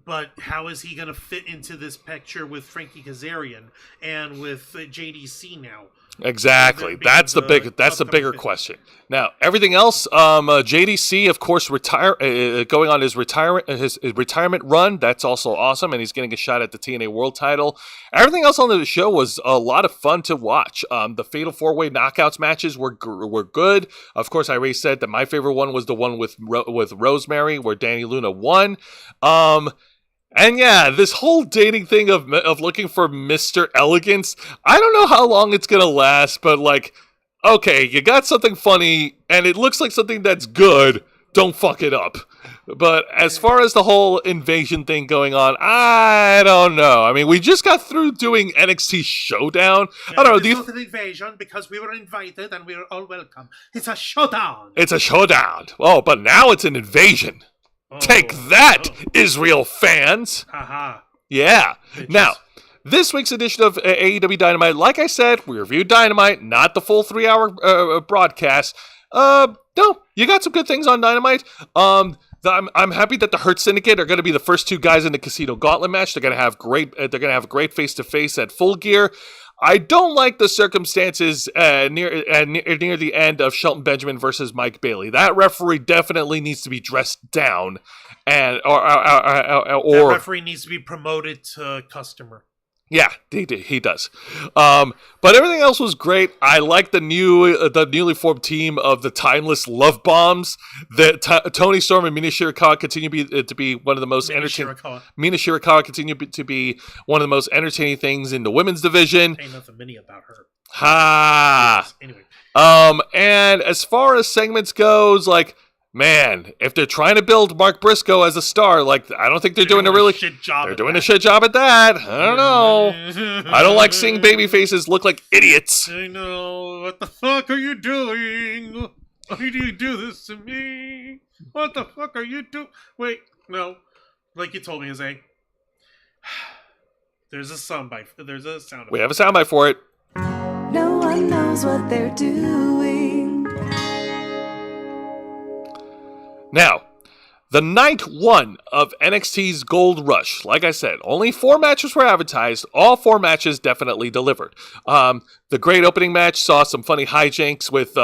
Speaker 2: But how is he going to fit into this picture with Frankie Kazarian and with JDC now?
Speaker 1: Exactly. That's the bigger question. Now, everything else, JDC, of course, going on his retirement run. That's also awesome, and he's getting a shot at the TNA World Title. Everything else on the show was a lot of fun to watch. The Fatal 4-Way Knockouts matches were good. Of course, I already said that my favorite one was the one with Rosemary, where Dani Luna won. And yeah, this whole dating thing of looking for Mr. Elegance, I don't know how long it's going to last, but like, okay, you got something funny, and it looks like something that's good, don't fuck it up. But as far as the whole invasion thing going on, I don't know. I mean, we just got through doing NXT Showdown.
Speaker 2: Yeah, I don't know. It's not an invasion because we were invited and we were all welcome. It's a showdown.
Speaker 1: It's a showdown. Oh, but now it's an invasion. Take that, Israel fans!
Speaker 2: Haha.
Speaker 1: Yeah. Now, this week's edition of AEW Dynamite, like I said, we reviewed Dynamite, not the full 3-hour broadcast. No, you got some good things on Dynamite. I'm happy that the Hurt Syndicate are going to be the first two guys in the Casino Gauntlet match. They're going to have great. They're going to have a great face-to-face at Full Gear. I don't like the circumstances near the end of Shelton Benjamin versus Mike Bailey. That referee definitely needs to be dressed down, or
Speaker 2: that referee needs to be promoted to customer.
Speaker 1: Yeah, he does. But everything else was great. I like the newly formed team of the Timeless Love Bombs. Tony Storm and Mina Shirakawa continue to be one of the most entertaining. Mina Shirakawa continue to be one of the most entertaining things in the women's division.
Speaker 2: Ain't nothing mini about her.
Speaker 1: Ha.
Speaker 2: Anyway.
Speaker 1: And as far as segments goes, like, man, if they're trying to build Mark Briscoe as a star, like, I don't think they're doing a really shit job. They're doing a shit job at that. I don't know. I don't like seeing baby faces look like idiots.
Speaker 2: I know. What the fuck are you doing? Why do you do this to me? What the fuck are you doing? Wait, no. Like you told me, Jose. There's a soundbite. There's a sound effect.
Speaker 1: We have a soundbite for it.
Speaker 3: No one knows what they're doing.
Speaker 1: Now, the night one of NXT's Gold Rush, like I said, only 4 matches were advertised. All 4 matches definitely delivered. The great opening match saw some funny hijinks with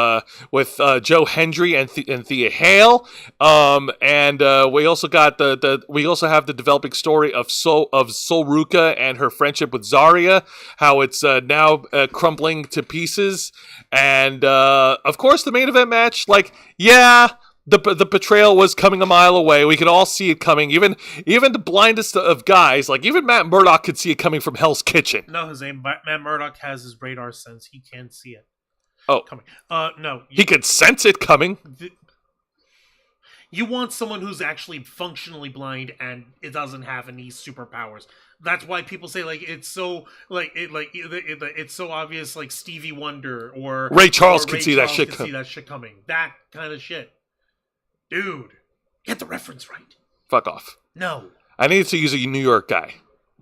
Speaker 1: Joe Hendry and Thea Hale. And we also got we also have the developing story of Sol Ruka and her friendship with Zarya, how it's now crumbling to pieces. And of course, the main event match, like, yeah. The betrayal was coming a mile away. We could all see it coming. Even the blindest of guys, like even Matt Murdock, could see it coming from Hell's Kitchen.
Speaker 2: No, Jose, Matt Murdock has his radar sense. He can see it.
Speaker 1: Oh,
Speaker 2: coming. No,
Speaker 1: he could sense it coming.
Speaker 2: You want someone who's actually functionally blind and it doesn't have any superpowers. That's why people say it's so it's so obvious, like Stevie Wonder or
Speaker 1: Ray Charles
Speaker 2: or
Speaker 1: could
Speaker 2: Ray
Speaker 1: see
Speaker 2: Charles
Speaker 1: that shit
Speaker 2: could see that shit coming. That kind of shit, dude. Get the reference right.
Speaker 1: Fuck off.
Speaker 2: No,
Speaker 1: I needed to use a New York guy.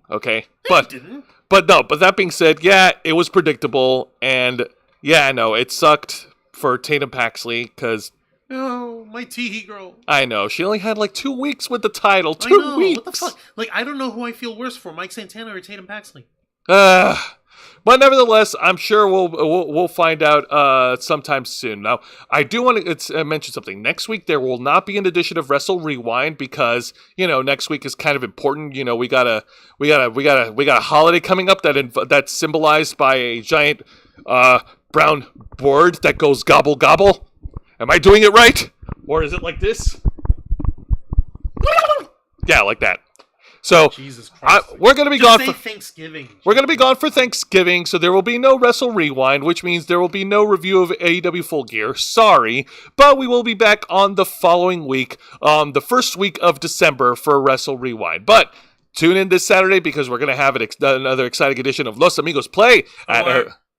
Speaker 1: Okay,
Speaker 2: you didn't.
Speaker 1: But that being said, yeah, it was predictable, and yeah, I know it sucked for Tatum Paxley because.
Speaker 2: No, my Teehee girl.
Speaker 1: I know. She only had 2 weeks with the title.
Speaker 2: I know.
Speaker 1: 2 weeks.
Speaker 2: What the fuck? I don't know who I feel worse for, Mike Santana or Tatum Paxley.
Speaker 1: But nevertheless, I'm sure we'll find out sometime soon. Now, I do want to mention something. Next week there will not be an edition of Wrestle Rewind because next week is kind of important. We got a holiday coming up that's symbolized by a giant brown board that goes gobble gobble. Am I doing it right? Or is it like this? Yeah, like that. So
Speaker 2: Jesus Christ.
Speaker 1: we're going to be gone for
Speaker 2: Thanksgiving.
Speaker 1: We're going to be gone for Thanksgiving, so there will be no Wrestle Rewind, which means there will be no review of AEW Full Gear. Sorry, but we will be back on the following week, the first week of December for Wrestle Rewind. But tune in this Saturday because we're going to have another exciting edition of Los Amigos Play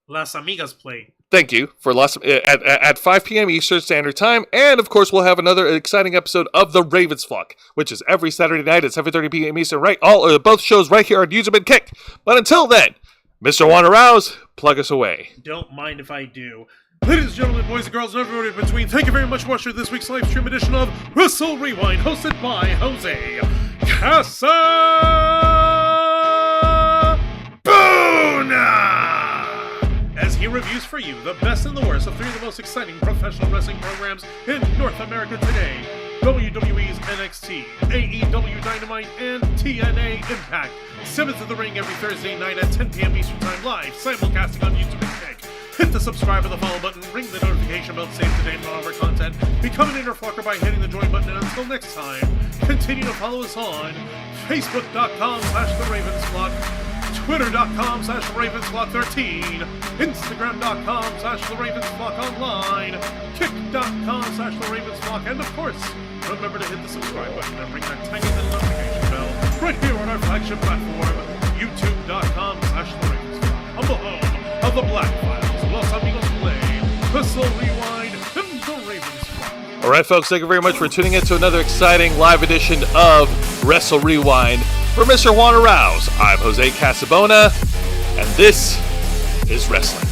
Speaker 2: Las Amigas Play.
Speaker 1: Thank you for at 5 p.m. Eastern Standard Time, and of course we'll have another exciting episode of The Ravens Flock, which is every Saturday night at 7:30 p.m. Eastern. Right, both shows right here on YouTube and Kick. But until then, Mr. Wanna Rouse, plug us away.
Speaker 2: Don't mind if I do. Ladies and gentlemen, boys and girls, and everybody in between, thank you very much for watching this week's live stream edition of Wrestle Rewind, hosted by Jose Casabona, as he reviews for you the best and the worst of 3 of the most exciting professional wrestling programs in North America today: WWE's NXT, AEW Dynamite, and TNA Impact. 7th of the Ring every Thursday night at 10 p.m. Eastern Time, live, simulcasting on YouTube and Kick. Hit the subscribe and the follow button, ring the notification bell to stay up to date on all of our content, become an interflocker by hitting the join button, and until next time, continue to follow us on Facebook.com/TheRavensFlock, Twitter.com/RavensFlock13, Instagram.com/TheRavensFlockOnline, Kick.com/TheRavensFlock, and of course, remember to hit the subscribe button and ring that tiny little notification bell right here on our flagship platform, YouTube.com/TheRavensFlock, on the home of the Black Files, Los Amigos Play, Wrestle Rewind, and The Ravens Flock.
Speaker 1: All right, folks, thank you very much for tuning in to another exciting live edition of Wrestle Rewind. For Mr. Wanna Rouse, I'm Jose Casabona, and this is wrestling.